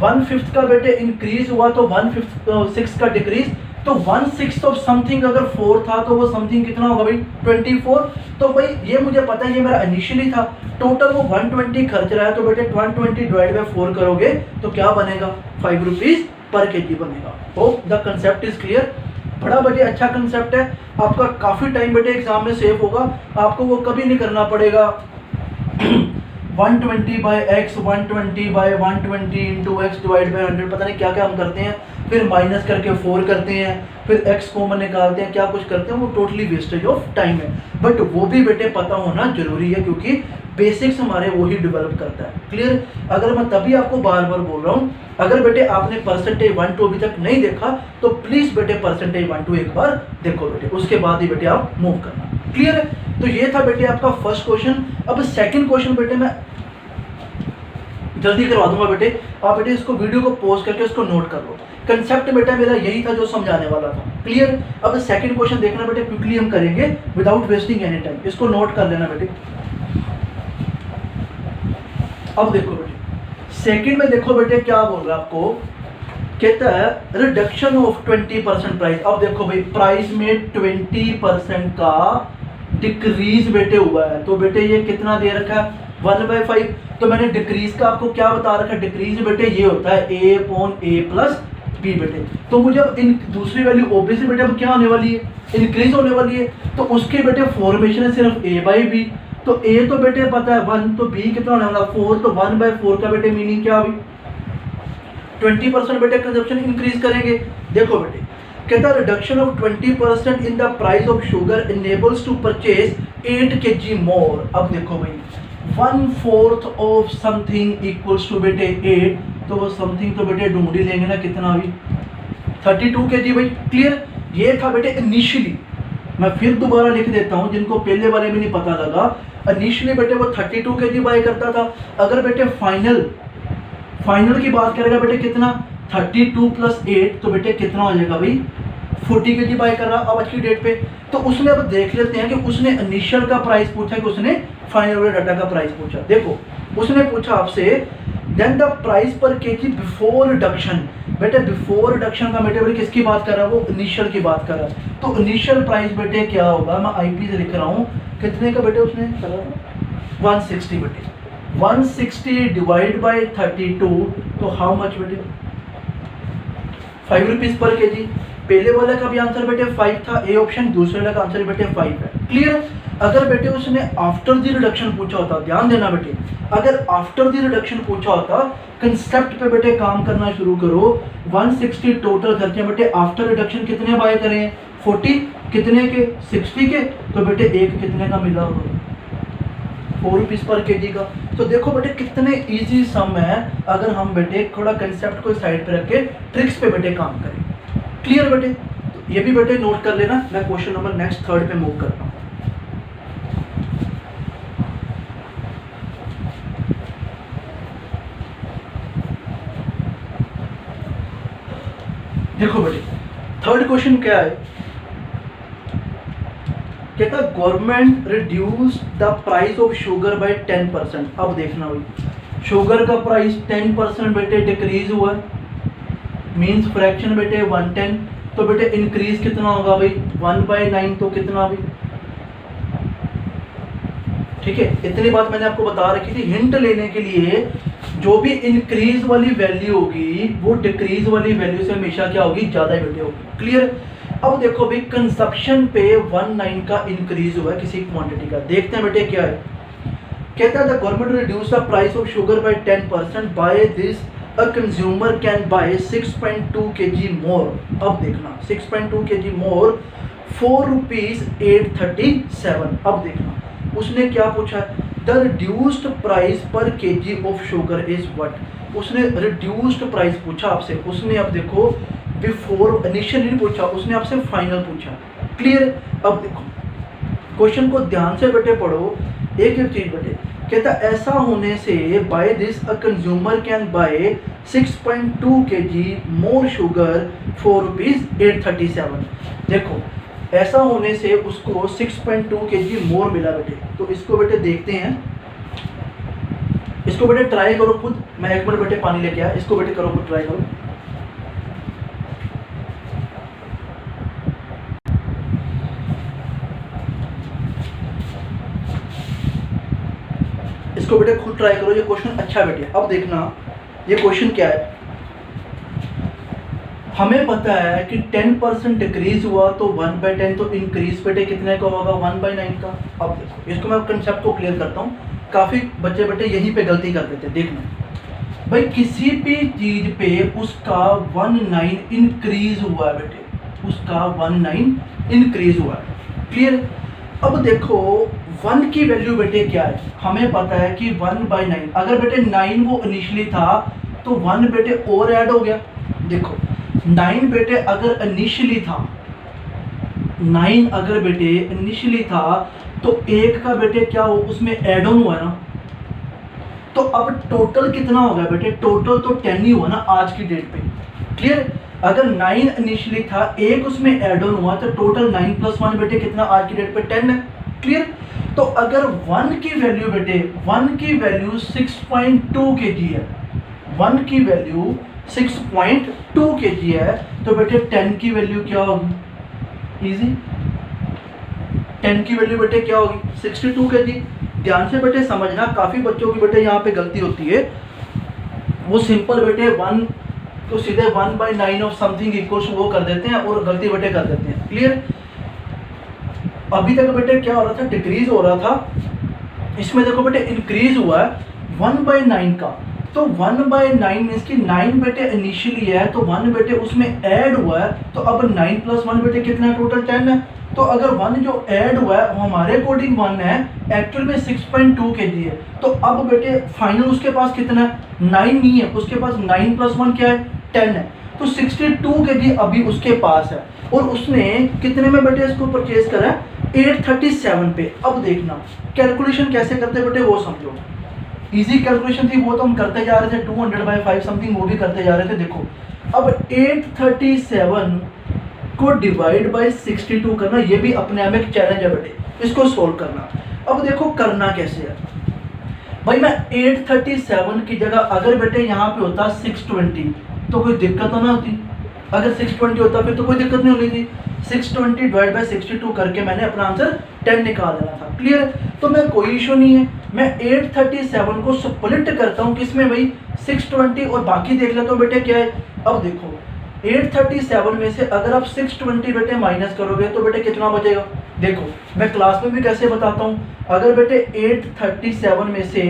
1/5 का बेटे इंक्रीज हुआ तो 1/6 का डिक्रीज, तो 1/6 ऑफ समथिंग अगर 4 था तो वो समथिंग कितना होगा भाई 24। तो भाई ये मुझे पता है, ये मेरा इनिशियली था, टोटल वो 120 खर्च रहा है, तो बेटे 120 डिवाइड बाय 4 करोगे तो क्या बनेगा 5 रुपीज पर केजी बनेगा। Hope the concept is clear. बड़ा बेटे अच्छा कंसेप्ट है, आपका काफी टाइम बेटे एग्जाम में सेव होगा, आपको वो कभी नहीं करना पड़ेगा 120 by x 120 by 120 into x divide by 100, पता नहीं क्या क्या हम करते हैं, फिर माइनस करके 4 करते हैं, फिर x कॉमन निकालते हैं, क्या कुछ करते हैं, वो टोटली वेस्टेज ऑफ टाइम है। बट वो भी बेटे पता होना जरूरी है, क्योंकि बेसिक्स हमारे वो ही डेवलप करता है, क्लियर। अगर मैं तभी आपको बार बार बोल रहा हूँ, अगर बेटे आपने परसेंटेज 1 2 अभी तक नहीं देखा तो प्लीज बेटे परसेंटेज 1 2 एक बार देखो बेटे, उसके बाद ही बेटे आप मूव करना, क्लियर है। तो ये था बेटे आपका फर्स्ट क्वेश्चन। अब सेकंड क्वेश्चन बेटे मैं जल्दी करवा दूंगा बेटे, आप बेटे इसको वीडियो को पॉज करके इसको नोट कर लो। कंसेप्ट बेटा मेरा यही था जो समझाने वाला था, क्लियर। अब सेकंड क्वेश्चन देखना बेटे, क्विकली हम करेंगे विदाउट वेस्टिंग एनी टाइम, इसको नोट कर लेना बेटे। अब देखो बेटे सेकंड में देखो बेटे क्या बोल रहा है आपको, कहता है रिडक्शन ऑफ 20% प्राइस। अब देखो भाई प्राइस में 20% का डिक्रीज बेटे हुआ है, तो बेटे ये कितना दे रखा है 1/5। तो मैंने डिक्रीज का आपको क्या बता रखा है, डिक्रीज बेटे ये होता है a/a प्लस b बेटे। तो मुझे अब इन दूसरी वैल्यू ऑब्वियसली बेटे अब क्या होने वाली है, इंक्रीज होने वाली है, तो उसके बेटे फॉर्मेशन है सिर्फ a/b। तो a तो बेटे पता है 1, तो b कितना होने वाला 4, तो 1/4 का बेटे मीनिंग क्या हुई 20% बेटे कंजप्शन इंक्रीज करेंगे। देखो बेटे कहता है reduction of 20% in the price of sugar enables to purchase 8 kg more. अब देखो भाई 1/4 ऑफ समथिंग इक्वल्स टू बेटे 8, तो वो समथिंग तो बेटे ढूंढ ही लेंगे ना, कितना हुई 32 kg भाई, क्लियर। ये था बेटे इनिशियली, मैं फिर दोबारा लिख देता हूं जिनको पहले वाले में नहीं पता लगा। इनिशियली बेटे वो 32 kg बाय करता था, अगर बेटे फाइनल की बात करेगा बेटे कितना 32 + 8, तो बेटे कितना हो जाएगा भाई 40 kg बाय कर रहा अब आज की डेट पे। तो उसने अब देख लेते हैं कि उसने इनिशियल का प्राइस पूछा कि उसने फाइनल वाले डाटा का प्राइस पूछा। देखो उसने पूछा आपसे देन द प्राइस पर केजी बिफोर रिडक्शन। बेटे बिफोर रिडक्शन का बेटे किसकी बात कर रहा है, वो इनिशियल की बात कर रहा है। तो इनिशियल प्राइस बेटे क्या होगा, मैं आईपी से लिख रहा हूँ, कितने का बेटे उसने करा 160 बेटे, 160 डिवाइड बाय 32, तो हाउ मच बेटे 5 रुपीज पर केजी। पहले वाले का भी आंसर बेटे 5 था, ए ऑप्शन, दूसरे वाले का आंसर बेटे 5 है, क्लियर। अगर बेटे उसने आफ्टर द रिडक्शन पूछा होता, ध्यान देना बेटे, अगर आफ्टर द रिडक्शन पूछा होता, कंसेप्ट पे बेटे काम करना शुरू करो। 160 टोटल खर्चे बेटे आफ्टर रिडक्शन कितने बाय करें 40, कितने के 60 के, तो बेटे एक कितने का मिला होगा 4 रुपीज पर केजी का। तो देखो बेटे कितने इजी सम है, अगर हम बेटे थोड़ा कंसेप्ट को साइड पे रख के ट्रिक्स पे बेटे काम करें, क्लियर बेटे। तो ये भी बेटे नोट कर लेना, मैं क्वेश्चन नंबर नेक्स्ट थर्ड पे मूव करता हूँ। देखो बेटे थर्ड क्वेश्चन क्या है, कहता government reduce the price of sugar by 10%। अब देखना भाई शुगर का प्राइस 10% बेटे डिक्रीज हुआ, मींस फ्रैक्शन बेटे 110, तो बेटे इंक्रीज कितना होगा भाई 1/9, तो कितना भाई, ठीक है। इतनी बात मैंने आपको बता रखी थी हिंट लेने के लिए, जो भी इंक्रीज वाली वैल्यू होगी वो डिक्रीज वाली वैल्यू से हमेशा क्या होगी, ज्यादा ही बेटे होगी, क्लियर। अब देखो भाई कंजप्शन पे 19 का इंक्रीज हुआ है किसी क्वांटिटी का, देखते हैं बेटे क्या है। कहता है the government reduce the price of sugar by 10%, by this a consumer can buy 6.2 kg more. अब देखना 6.2 kg मोर 4 रुपीज 837। अब देखना उसने क्या पूछा, द रिड्यूस्ड प्राइस पर KG of sugar is what. उसने रिड्यूस्ड प्राइस पूछा आपसे, उसने अब देखो बिफोर इनिशियली नहीं पूछा, उसने आपसे फाइनल पूछा, क्लियर। अब देखो क्वेश्चन को ध्यान से बेटे पढ़ो, एक एक चीज बेटे, कहता ऐसा होने से by this a consumer can buy 6.2 kg more sugar for ₹837। देखो ऐसा होने से उसको 6.2 kg मोर मिला बेटे। तो इसको बेटे देखते हैं, इसको बेटे ट्राई करो खुद। मैं एक मिनट बेटे पानी लेके आया, इसको बेटे करो खुद, ट्राई करो। इसको बेटे खुद ट्राई करो, ये क्वेश्चन अच्छा बेटे। अब देखना ये क्वेश्चन क्या है। हमें पता है कि 10% डिक्रीज हुआ तो 1/10, तो इंक्रीज बेटे कितने का होगा? 1/9 का। अब देखो इसको मैं कंसेप्ट को क्लियर करता हूँ, काफ़ी बच्चे बेटे यहीं पे गलती कर देते हैं। देखना भाई, किसी भी चीज़ पे उसका 19 इंक्रीज हुआ है बेटे, उसका 19 इंक्रीज हुआ है। क्लियर? अब देखो 1 की वैल्यू बेटे क्या है, हमें पता है कि 1/9। अगर बेटे 9 वो इनिशियली था तो 1 बेटे और ऐड हो गया। देखो 9 बेटे अगर इनिशियली था, 9 अगर बेटे इनिशियली था तो 1 का बेटे क्या हो, उसमें ऐड ऑन हुआ ना। तो अब टोटल कितना हो गया बेटे? टोटल तो 10 ही हुआ ना आज की डेट पे। क्लियर? अगर 9 इनिशियली था, 1 उसमें ऐड ऑन हुआ, तो टोटल 9 + 1 बेटे कितना आज की डेट पे? 10 है। क्लियर? तो अगर 1 की वैल्यू बेटे, 1 की वैल्यू 6.2 kg है, 1 की वैल्यू 6.2 kg है, तो बेटे 10 की वैल्यू क्या होगी? इजी, 10 की वैल्यू बेटे क्या होगी? 62 kg। ध्यान से बेटे समझना, काफ़ी बच्चों की बेटे यहाँ पे गलती होती है। वो सिंपल बेटे 1 तो सीधे 1/9 ऑफ समथिंग इक्वल्स वो कर देते हैं और गलती बेटे कर देते हैं। क्लियर? अभी तक बेटे क्या हो रहा था? डिक्रीज हो रहा था। इसमें देखो बेटे इंक्रीज हुआ है 1/9 का। तो 1/9 मीन्स कि 9 बेटे इनिशियली है, तो 1 बेटे उसमें ऐड हुआ है। तो अब 9 + 1 बेटे कितना है? टोटल 10 है। तो अगर 1 जो ऐड हुआ है वो हमारे अकॉर्डिंग 1 है, एक्चुअल में 6.2 kg है। तो अब बेटे फाइनल उसके पास कितना है? 9 नहीं है, उसके पास 9 + 1 क्या है? 10 है। तो 62 kg अभी उसके पास है और उसने कितने में बेटे इसको परचेज करा है? 837 पे। अब देखना कैलकुलेशन कैसे करते बेटे वो समझो। इजी कैलकुलेशन थी वो तो हम करते जा रहे थे, 200/5 समथिंग वो भी करते जा रहे थे। देखो अब 837 को डिवाइड बाय 62 करना, ये भी अपने आप में एक चैलेंज है बेटे, इसको सोल्व करना। अब देखो करना कैसे है भाई। मैं 837 की जगह अगर बेटे यहाँ पे होता 620 तो कोई दिक्कत तो ना होती। अगर 620 होता फिर तो कोई दिक्कत नहीं होनी थी। 620 डिवाइड बाय 62 करके मैंने अपना आंसर 10 निकाल लेना था। क्लियर? तो मैं कोई इशू नहीं है, मैं 837 को स्प्लिट करता हूँ किसमें भाई? 620 और बाकी देख लेता हूँ बेटे क्या है। अब देखो 837 में से अगर आप 620 बेटे माइनस करोगे तो बेटे कितना बचेगा? देखो मैं क्लास में भी कैसे बताता हूँ। अगर बेटे 837 में से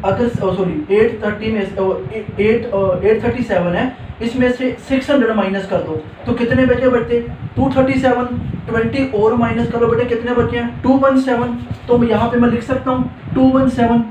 अगर सॉरी 830 में 837 है, इसमें से 600 माइनस कर दो तो कितने बचे? बचते 237। 20 और माइनस करो बेटे कितने बचे हैं? 217। तो यहाँ पे मैं लिख सकता हूँ 217।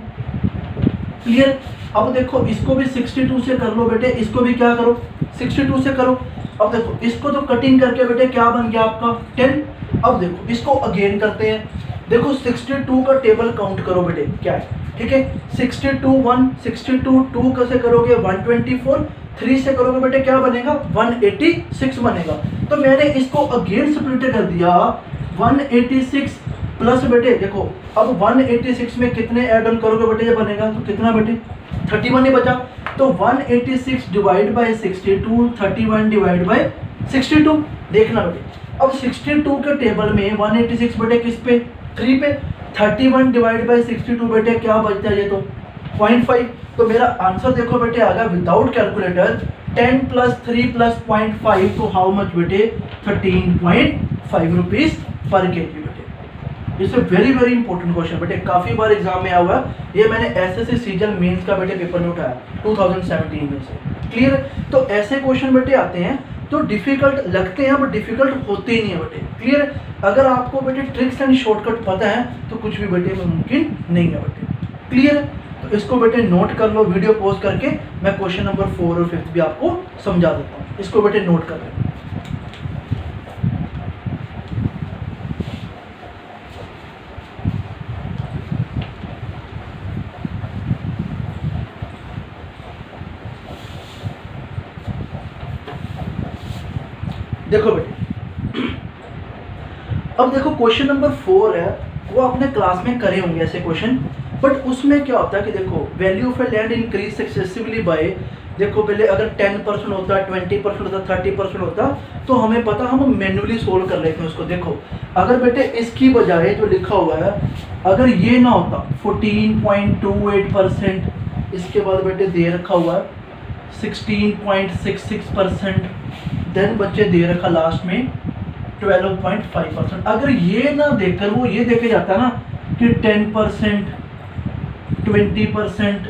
क्लियर? अब देखो इसको भी 62 से कर लो बेटे, इसको भी क्या करो? 62 से करो। अब देखो इसको तो कटिंग करके बेटे क्या बन गया आपका? 10। अब देखो इसको अगेन करते हैं। देखो 62 का टेबल काउंट करो बेटे क्या है, ठीक है? 62 1, 62 2 कैसे करोगे? 124, 3 से करोगे बेटे क्या बनेगा? 186 बनेगा। तो मैंने इसको अगेन स्प्लिट कर दिया 186 प्लस बेटे देखो अब 186 में कितने ऐड ऑन करोगे बेटे ये बनेगा? तो कितना बेटे? 31 ही बचा। तो 186 डिवाइड बाय 62, 31 डिवाइड बाय 62। देखना बेटे अब 62 के टेबल में 186 बेटे किस पे? 3 पे। 31 डिवाइड बाय 62 बेटे क्या बचता है? ये तो 0.5। तो मेरा आंसर देखो बेटे आ गया विदाउट कैलकुलेटर 10 + 3 + 0.5 तो हाउ मच बेटे? 13.5 रुपीज पर केजी बेटे। It's a very very important question बेटे, काफी बार एग्जाम में आया हुआ है। ये मैंने एसएससी सीजन मेंस का बेटे पेपर में उठाया 2017 में से। क्लियर? तो ऐसे क्वेश्चन बेटे आते हैं तो डिफिकल्ट लगते हैं बट डिफिकल्ट होते ही नहीं है बेटे। क्लियर? अगर आपको बेटे ट्रिक्स एंड शॉर्टकट पता है तो कुछ भी बेटे मुमकिन नहीं है बेटे। क्लियर? तो इसको बेटे नोट कर लो, वीडियो पॉज करके मैं क्वेश्चन नंबर 4 और 5 भी आपको समझा देता हूँ। इसको बेटे नोट कर लें। देखो बेटे, अब देखो क्वेश्चन नंबर 4 है, वो आपने क्लास में करे होंगे ऐसे क्वेश्चन, बट उसमें क्या होता है कि देखो value of a land increase successively by, देखो पहले अगर 10% होता, 20% होता, 30% होता, तो हमें पता हम मैन्युअली सोल्व कर लेते हैं उसको। देखो अगर बेटे इसकी बजाय जो लिखा हुआ है, अगर ये ना होता 14.28%, इसके बाद बेटे दे रखा हुआ है 16.66%, देन बच्चे दे रखा लास्ट में 12.5%। अगर ये ना देखकर वो ये देखे जाता ना कि 10%, 20%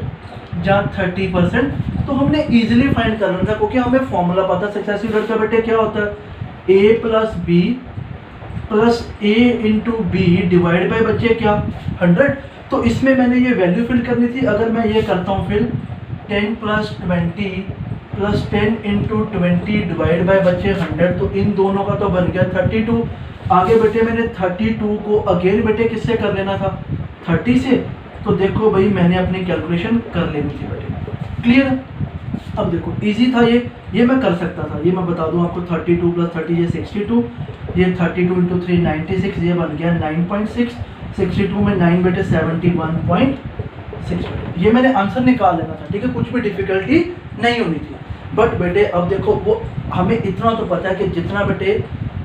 या 30%, तो हमने इजीली फाइंड कर लेना था, क्योंकि हमें फॉर्मूला पता सक्सेसिव रेट का बेटे क्या होता है, a plus B plus a into B divide by बच्चे क्या 100। तो इसमें मैंने ये वैल्यू फिल करनी थी। अगर मैं ये करता हूँ fill 10 plus 20 plus 10 into 20 divide by बच्चे 100, तो इन दोनों का तो बन गया 32। आगे बेटे मैंने 32 को अगेन बेटे किससे कर लेना था, 30 से। तो देखो भाई मैंने अपनी कैलकुलेशन कर लेनी थी बेटे, क्लियर। अब देखो इजी था ये मैं कर सकता था, ये मैं बता दूं आपको, 32 प्लस 30 ये 62, ये 32 इंटू 3 96, ये बन गया 9.6, 62 में 9 बेटे 71.6 बेटे, ये मैंने आंसर निकाल लेना था, ठीक है, कुछ भी डिफिकल्टी नहीं होनी थी। बट बेटे अब देखो वो हमें इतना तो पता है कि जितना बेटे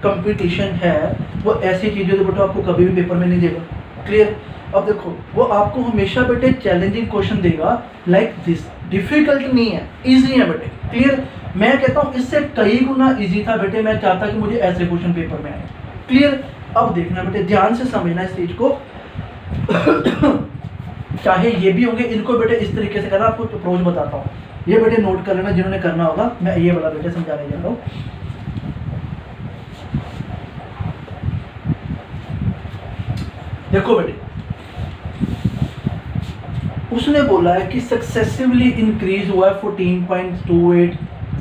कंपटीशन है वो ऐसी चीज़ें तो बेटे आपको कभी भी पेपर में नहीं देगा, क्लियर। अब देखो वो आपको हमेशा बेटे चैलेंजिंग क्वेश्चन देगा लाइक दिस, डिफिकल्ट नहीं है, इजी है बेटे, क्लियर। मैं कहता हूँ इससे कई गुना इजी था बेटे, मैं चाहता कि मुझे ऐसे क्वेश्चन पेपर में आए, क्लियर। अब देखना बेटे, ध्यान से समझना इस चीज को चाहे ये भी होंगे, इनको बेटे इस तरीके से करना, आपको अप्रोच बताता हूँ, ये बेटे नोट कर लेना जिन्होंने करना होगा, मैं ये वाला बेटे समझाने जा रहा हूँ। देखो बेटे उसने बोला है कि सक्सेसिवली इंक्रीज हुआ है 14.28,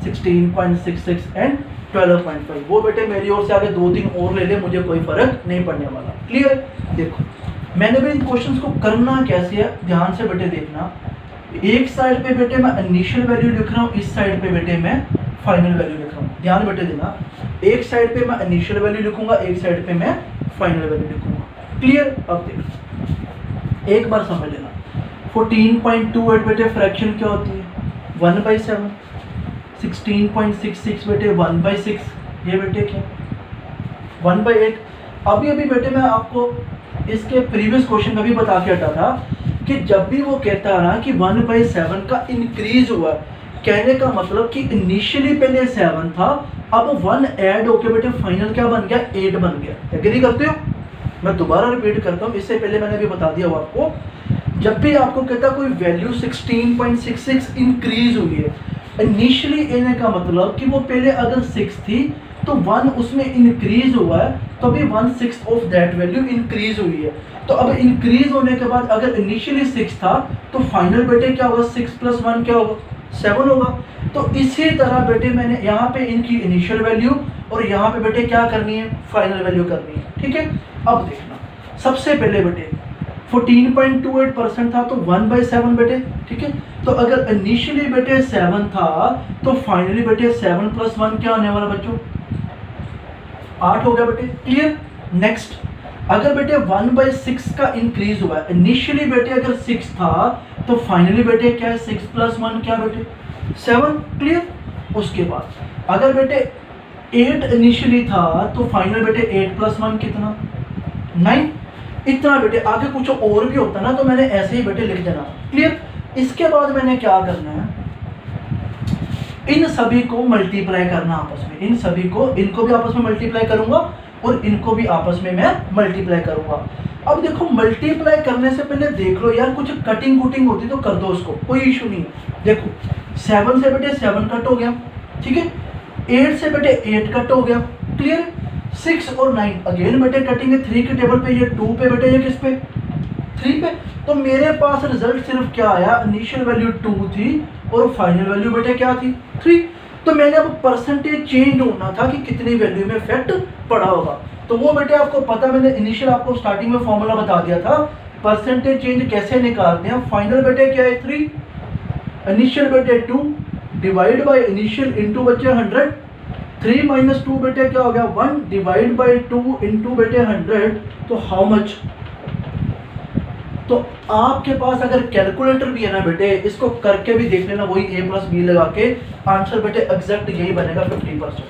16.66 एंड 12.5। वो बेटे मेरी ओर से आगे 2-3 और ले ले, मुझे कोई फर्क नहीं पड़ने वाला, क्लियर। देखो मैंने भी इन क्वेश्चंस को करना कैसे है, ध्यान से बेटे देखना। एक साइड पे बेटे मैं इनिशियल वैल्यू लिख रहा हूँ, इस साइड पे बेटे मैं फाइनल वैल्यू लिख रहा हूँ, ध्यान बेटे देना। एक साइड पे मैं इनिशियल वैल्यू लिखूंगा, एक साइड पे मैं फाइनल वैल्यू लिखूंगा, क्लियर। अब देखो एक बार समझ लेना, 14.28 बेटे फ्रैक्शन क्या होती है, 1/7, 16.66 बेटे 1/6, ये बेटे क्या 1/8। अभी बेटे मैं आपको इसके प्रीवियस क्वेश्चन में भी बता के हटा था कि जब भी वो कहता है ना कि 1/7 का इंक्रीज हुआ, कहने का मतलब कि इनिशियली पहले 7 था, अब 1 ऐड होके बेटे फाइनल क्या बन गया, 8 बन गया। एग्री करते हो? मैं दोबारा रिपीट करता हूँ, इससे पहले मैंने भी बता दिया आपको, जब भी आपको कहता कोई वैल्यू 16.66 इंक्रीज हुई है, इनिशियली इन्हें का मतलब कि वो पहले अगर 6 थी तो 1 उसमें इंक्रीज हुआ है, तो अभी 1/6 ऑफ दैट वैल्यू इंक्रीज हुई है। तो अब इंक्रीज होने के बाद अगर इनिशियली 6 था तो फाइनल बेटे क्या होगा, 6 + 1 क्या होगा, 7 होगा। तो इसी तरह बेटे मैंने यहाँ पे इनकी इनिशियल वैल्यू और यहाँ पे बेटे क्या करनी है, फाइनल वैल्यू करनी है, ठीक है। अब देखना, सबसे पहले बेटे 14.28% था तो 1/7 बेटे, ठीक है। तो अगर इनिशियली बेटे 7 था तो फाइनली बेटे 7 + 1 क्या होने वाला बच्चों, 8 हो गया बेटे, क्लियर। नेक्स्ट, अगर बेटे 1/6 का इंक्रीज हुआ, इनिशियली बेटे अगर 6 था तो फाइनली बेटे क्या है, 6 + 1 क्या बेटे 7, क्लियर। उसके बाद अगर बेटे 8 इनिशियली था तो फाइनल बेटे 8 + 1 कितना, 9। इतना बेटे, आगे कुछ और भी होता ना तो मैंने ऐसे ही बेटे लिख देना, क्लियर। इसके बाद मैंने क्या करना है, इन सभी को मल्टीप्लाई करना आपस में, इन सभी को, इनको भी आपस में मल्टीप्लाई करूंगा और इनको भी आपस में मैं मल्टीप्लाई करूंगा। अब देखो मल्टीप्लाई करने से पहले देख लो यार, कुछ कटिंग कुटिंग होती तो कर दो उसको, कोई इशू नहीं है। देखो 7 से बेटे 7 कट हो गया, ठीक है। 8 से बेटे 8 कट हो गया, क्लियर। 6 और 9 अगेन बेटे कटेंगे, 3 के टेबल पे, ये 2 पे बेटे, ये किस पे, 3 पे। तो मेरे पास रिजल्ट सिर्फ क्या आया, इनिशियल वैल्यू 2 थी और फाइनल वैल्यू बेटे क्या थी, 3। तो मैंने अब परसेंटेज चेंज ढूंढना था कि कितनी वैल्यू में इफेक्ट पड़ा होगा। तो वो बेटे आपको पता, मैंने इनिशियल आपको स्टार्टिंग में फॉर्मूला बता दिया था, परसेंटेज चेंज कैसे निकालते हैं। फाइनल बेटे क्या है 3, इनिशियल बेटे 2 डिवाइड बाय इनिशियल इनटू बच्चे 100, 3 माइनस 2 बेटे क्या हो गया 1 डिवाइड बाई 2 इंटू बेटे 100, तो हाउ मच। तो आपके पास अगर कैलकुलेटर भी है ना बेटे, इसको करके भी देख लेना, वही a प्लस बी लगा के आंसर बेटे एग्जैक्ट यही बनेगा 50%।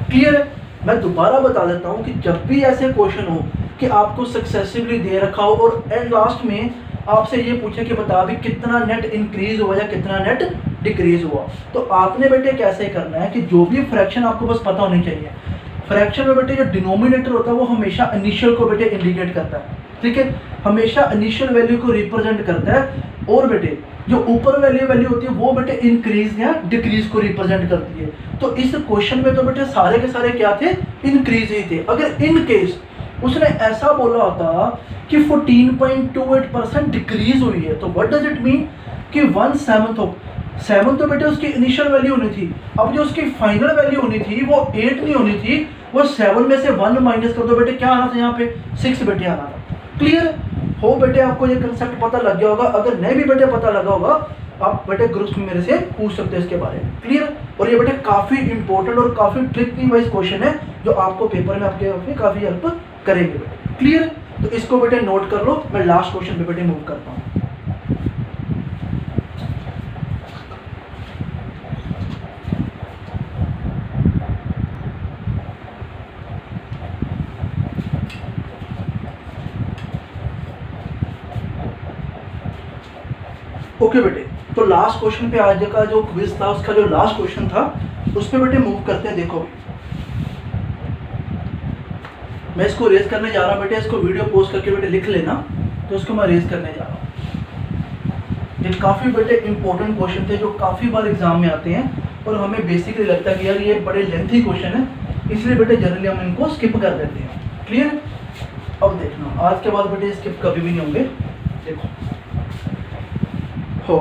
क्लियर है। मैं दोबारा बता देता हूँ कि जब भी ऐसे क्वेश्चन हो कि आपको सक्सेसिवली दे रखा हो और एंड लास्ट में आपसे ये पूछे कि बता भी कितना नेट इंक्रीज हुआ या कितना नेट डिक्रीज हुआ, तो आपने बेटे कैसे करना है कि जो भी फ्रैक्शन आपको बस पता होनी चाहिए। फ्रैक्शन में बेटे जो डिनोमिनेटर होता है वो हमेशा इनिशियल को बेटे इंडिकेट करता है, ठीक है, हमेशा इनिशियल वैल्यू को रिप्रेजेंट करता है। और बेटे जो ऊपर वैल्यू होती है वो बेटे इंक्रीज या डिक्रीज को रिप्रेजेंट करती है। तो इस क्वेश्चन में तो बेटे सारे के सारे क्या थे, इंक्रीज ही थे। अगर इन केस उसने ऐसा बोला होता कि 14.28% डिक्रीज हुई है, तो व्हाट डज इट मीन कि 1/7 हो, 7 तो बेटे उसकी इनिशियल वैल्यू होनी थी, अब जो उसकी फाइनल वैल्यू होनी थी वो 8 नहीं होनी थी, वो 7 में से 1 माइनस कर दो बेटे, क्या आना था यहाँ पे 6 बेटे आना था। क्लियर हो बेटे, आपको ये कंसेप्ट पता लग गया होगा। अगर नहीं भी बेटे पता लगा होगा, आप बेटे ग्रुप्स में मेरे से पूछ सकते हैं इसके बारे में। क्लियर। और ये बेटे काफी इंपॉर्टेंट और काफी ट्रिकी वाइज क्वेश्चन है जो आपको पेपर में आपके काफी हेल्प करेंगे बेटे। क्लियर। तो इसको बेटे नोट कर लो, मैं लास्ट क्वेश्चन पे बेटे मूव करता हूँ। ओके बेटे, तो लास्ट क्वेश्चन पे आज का जो क्विज था उसका जो लास्ट क्वेश्चन था उस पे बेटे मूव करते हैं। देखो मैं इसको रेज करने जा रहा हूँ बेटे, इसको वीडियो पोस्ट करके बेटे लिख लेना, तो इसको मैं रेज करने जा रहा हूँ। ये काफ़ी बेटे इंपॉर्टेंट क्वेश्चन थे जो काफ़ी बार एग्जाम में आते हैं और हमें बेसिकली लगता है कि यार ये बड़े लेंथी क्वेश्चन है, इसलिए बेटे जनरली हम इनको स्किप कर देते हैं। क्लियर। अब देखना आज के बाद बेटे स्किप कभी भी नहीं होंगे। देखो हो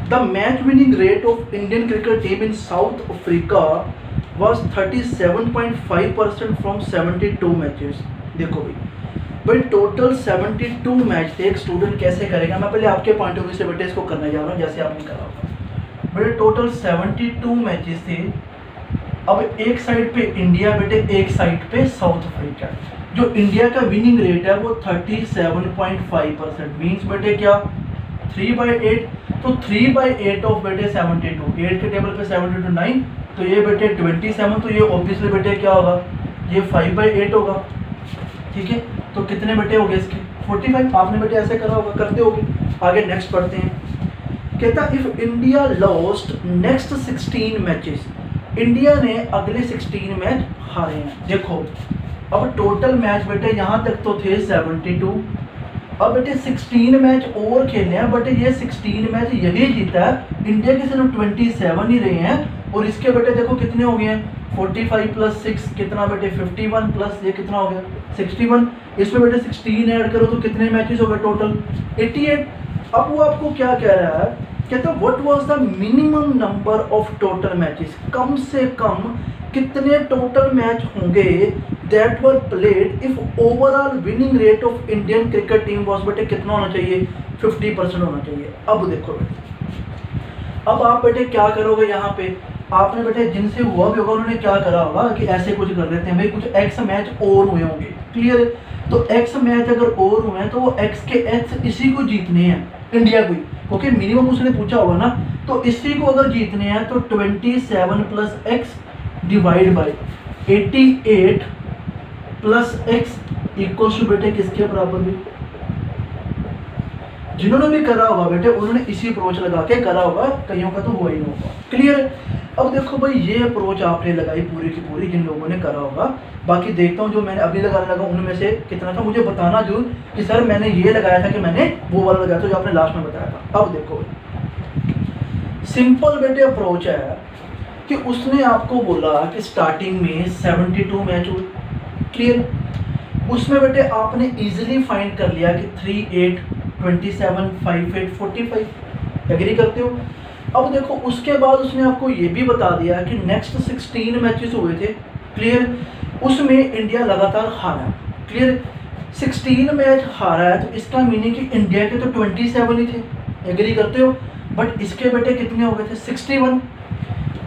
the match winning rate of Indian cricket team in south Africa was 37.5% from 72 matches. देखो भाई टोटल 72 मैच थे। एक स्टूडेंट कैसे करेगा, मैं पहले आपके पॉइंट ऑफ व्यू से बेटे इसको करने जा रहा हूँ जैसे आपने करा होगा। बेटे टोटल 72 मैचेस थे। अब एक साइड पे इंडिया बेटे, एक साइड पे साउथ अफ्रीका। जो इंडिया का विनिंग रेट है वो 37.5%, मीन्स बेटे क्या 3/8, तो 3/8 ऑफ बेटे 72, 8 के टेबल पे 72 9, तो ये बेटे 27, तो ये ऑब्वियसली बेटे क्या होगा, ये 5/8 होगा। ठीक है, तो कितने बेटे हो गए इसके 45। आपने बेटे ऐसे करा होगा, करते होगे। आगे नेक्स्ट पढ़ते हैं। कहता if India lost next 16 matches, India ने अगले 16 मैच हारे हैं। देखो अब टोटल मैच बेटे यहाँ तक तो थे 72, अब बेटे 16 मैच और खेले हैं, बट ये 16 मैच यही जीता है, इंडिया के सिर्फ 27 ही रहे हैं। और इसके बेटे देखो कितने हो गए हैं, 45 प्लस 6 कितना बेटे 51, प्लस ये कितना हो गया 61, इसमें बेटे 16 ऐड करो तो कितने मैचेस हो गए टोटल 88। अब वो आपको क्या कह रहा है, कहता है what was the minimum number of total matches, कम से कम कितने टोटल मैच होंगे that were played if overall winning rate of Indian cricket team was बेटे कितना होना चाहिए 50% होना चाहिए। अब देखो बेटे, अब आप बेटे क्या करोगे, यहाँ पे आपने बेटे जिनसे हुआ भी होगा उन्होंने क्या करा होगा कि ऐसे कुछ कर लेते हैं भाई, कुछ एक्स मैच और हुए होंगे। क्लियर। तो एक्स मैच अगर और हुए हैं तो वो एक्स के एक्स इसी को जीतने हैं इंडिया को, क्योंकि मिनिमम उसने पूछा होगा ना, तो इसी को अगर जीतने हैं तो 27 plus X divide by 88 plus X equals to बेटे किसके बराबर भी। जिन्होंने भी करा होगा बेटे उन्होंने इसी अप्रोच लगा के करा होगा, कईयों का तो हुआ ही नहीं होगा। क्लियर। अब देखो भाई ये अप्रोच आपने लगाई पूरी की पूरी जिन लोगों ने करा होगा, बाकी देखता हूँ जो मैंने अभी लगाने लगा उनमें से कितना था, मुझे बताना जरूर कि सर मैंने ये लगाया था कि मैंने वो वाला लगाया था जो आपने लास्ट में बताया था। अब देखो सिंपल बेटे अप्रोच है कि उसने आपको बोला कि स्टार्टिंग में 72 मैच हुए। क्लियर। उसमें बेटे आपने इजीली फाइंड कर लिया कि 3 8 27 5 8 45। एग्री करते हो। अब देखो उसके बाद उसने आपको ये भी बता दिया कि नेक्स्ट 16 मैचेस हुए थे। क्लियर। उसमें इंडिया लगातार हारा। क्लियर। 16 मैच हारा है तो इसका मीनिंग कि इंडिया के तो 27 ही थे। एग्री करते हो। बट इसके बेटे कितने हो गए थे 61।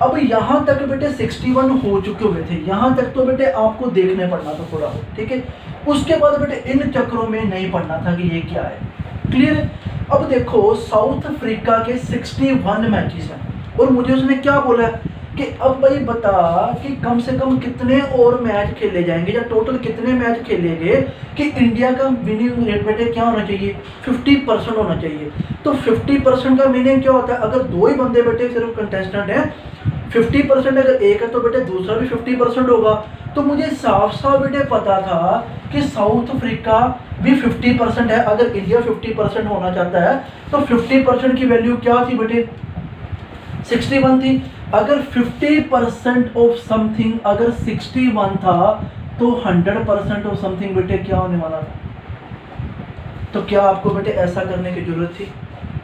अब यहाँ तक बेटे 61 हो चुके हुए थे, यहाँ तक तो बेटे आपको देखने पड़ना था थोड़ा, ठीक है। उसके बाद बेटे इन चक्रों में नहीं पढ़ना था कि ये क्या है, क्लियर है। अब देखो साउथ अफ्रीका के 61 मैचेस हैं और मुझे उसने क्या बोला कि अब भाई बता कि कम से कम कितने और मैच खेले जाएंगे या टोटल कितने मैच खेले गए कि इंडिया का विनिंग रेट बेटे क्या होना चाहिए, 50% होना चाहिए। तो 50% का मीनिंग क्या होता है, अगर दो ही बंदे बेटे सिर्फ कंटेस्टेंट हैं, 50% अगर एक है तो बेटे दूसरा भी 50% होगा। तो मुझे साफ साफ बेटे पता था कि साउथ अफ्रीका भी 50% है। अगर इंडिया 50% होना चाहता है तो 50% की वैल्यू क्या थी बेटे, 61 थी। अगर 50% ऑफ समथिंग अगर 61 था तो 100% ऑफ समथिंग बेटे क्या होने वाला था। तो क्या आपको बेटे ऐसा करने की जरूरत थी,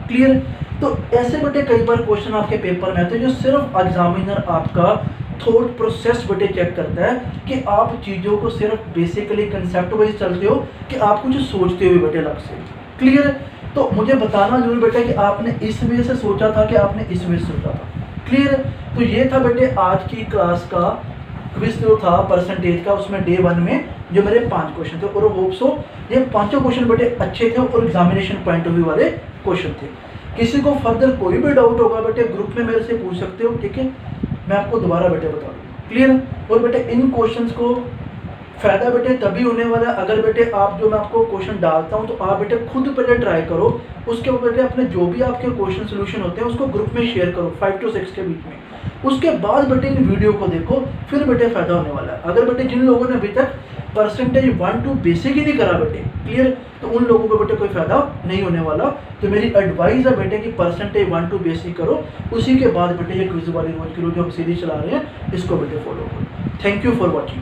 क्लियर। तो ऐसे बेटे कई बार क्वेश्चन आपके पेपर में आते हैं जो सिर्फ एग्जामिनर आपका थॉट प्रोसेस बेटे चेक करता है कि आप चीज़ों को सिर्फ बेसिकली कंसेप्ट वाइज चलते हो कि आप कुछ सोचते हुए बेटे अलग से, क्लियर। तो मुझे बताना जरूर बेटा कि आपने इस वजह से सोचा था कि आपने इस वजह से सोचा था, क्लियर। तो ये था बेटे आज की क्लास का क्विज जो था परसेंटेज का, उसमें डे 1 में जो मेरे 5 क्वेश्चन थे और होप सो ये पांचों क्वेश्चन बेटे अच्छे थे और एग्जामिनेशन पॉइंट ऑफ व्यू वाले क्वेश्चन थे। किसी को फर्दर कोई भी डाउट होगा बेटे ग्रुप में मेरे से पूछ सकते हो, ठीक है, मैं आपको दोबारा बेटे बता दूँगा, क्लियर। और बेटे इन क्वेश्चंस को फ़ायदा बेटे तभी होने वाला है अगर बेटे आप जो मैं आपको क्वेश्चन डालता हूं तो आप बेटे खुद पहले ट्राई करो, उसके बाद बेटे अपने जो भी आपके क्वेश्चन सोल्यूशन होते हैं उसको ग्रुप में शेयर करो 5 to 6 के बीच में। उसके बाद बेटे इन वीडियो को देखो, फिर बेटे फ़ायदा होने वाला है। अगर बेटे जिन लोगों ने अभी तक परसेंटेज 1 to बेसिक ही नहीं करा बेटे, क्लियर, तो उन लोगों को बेटे कोई फ़ायदा नहीं होने वाला। तो मेरी एडवाइस है बेटे कि परसेंटेज 1 to बेसिक करो, उसी के बाद बेटे ये क्विज वाली रोज की रोज जो हम सीरीज चला रहे हैं इसको बेटे फॉलो करो। Thank you for watching.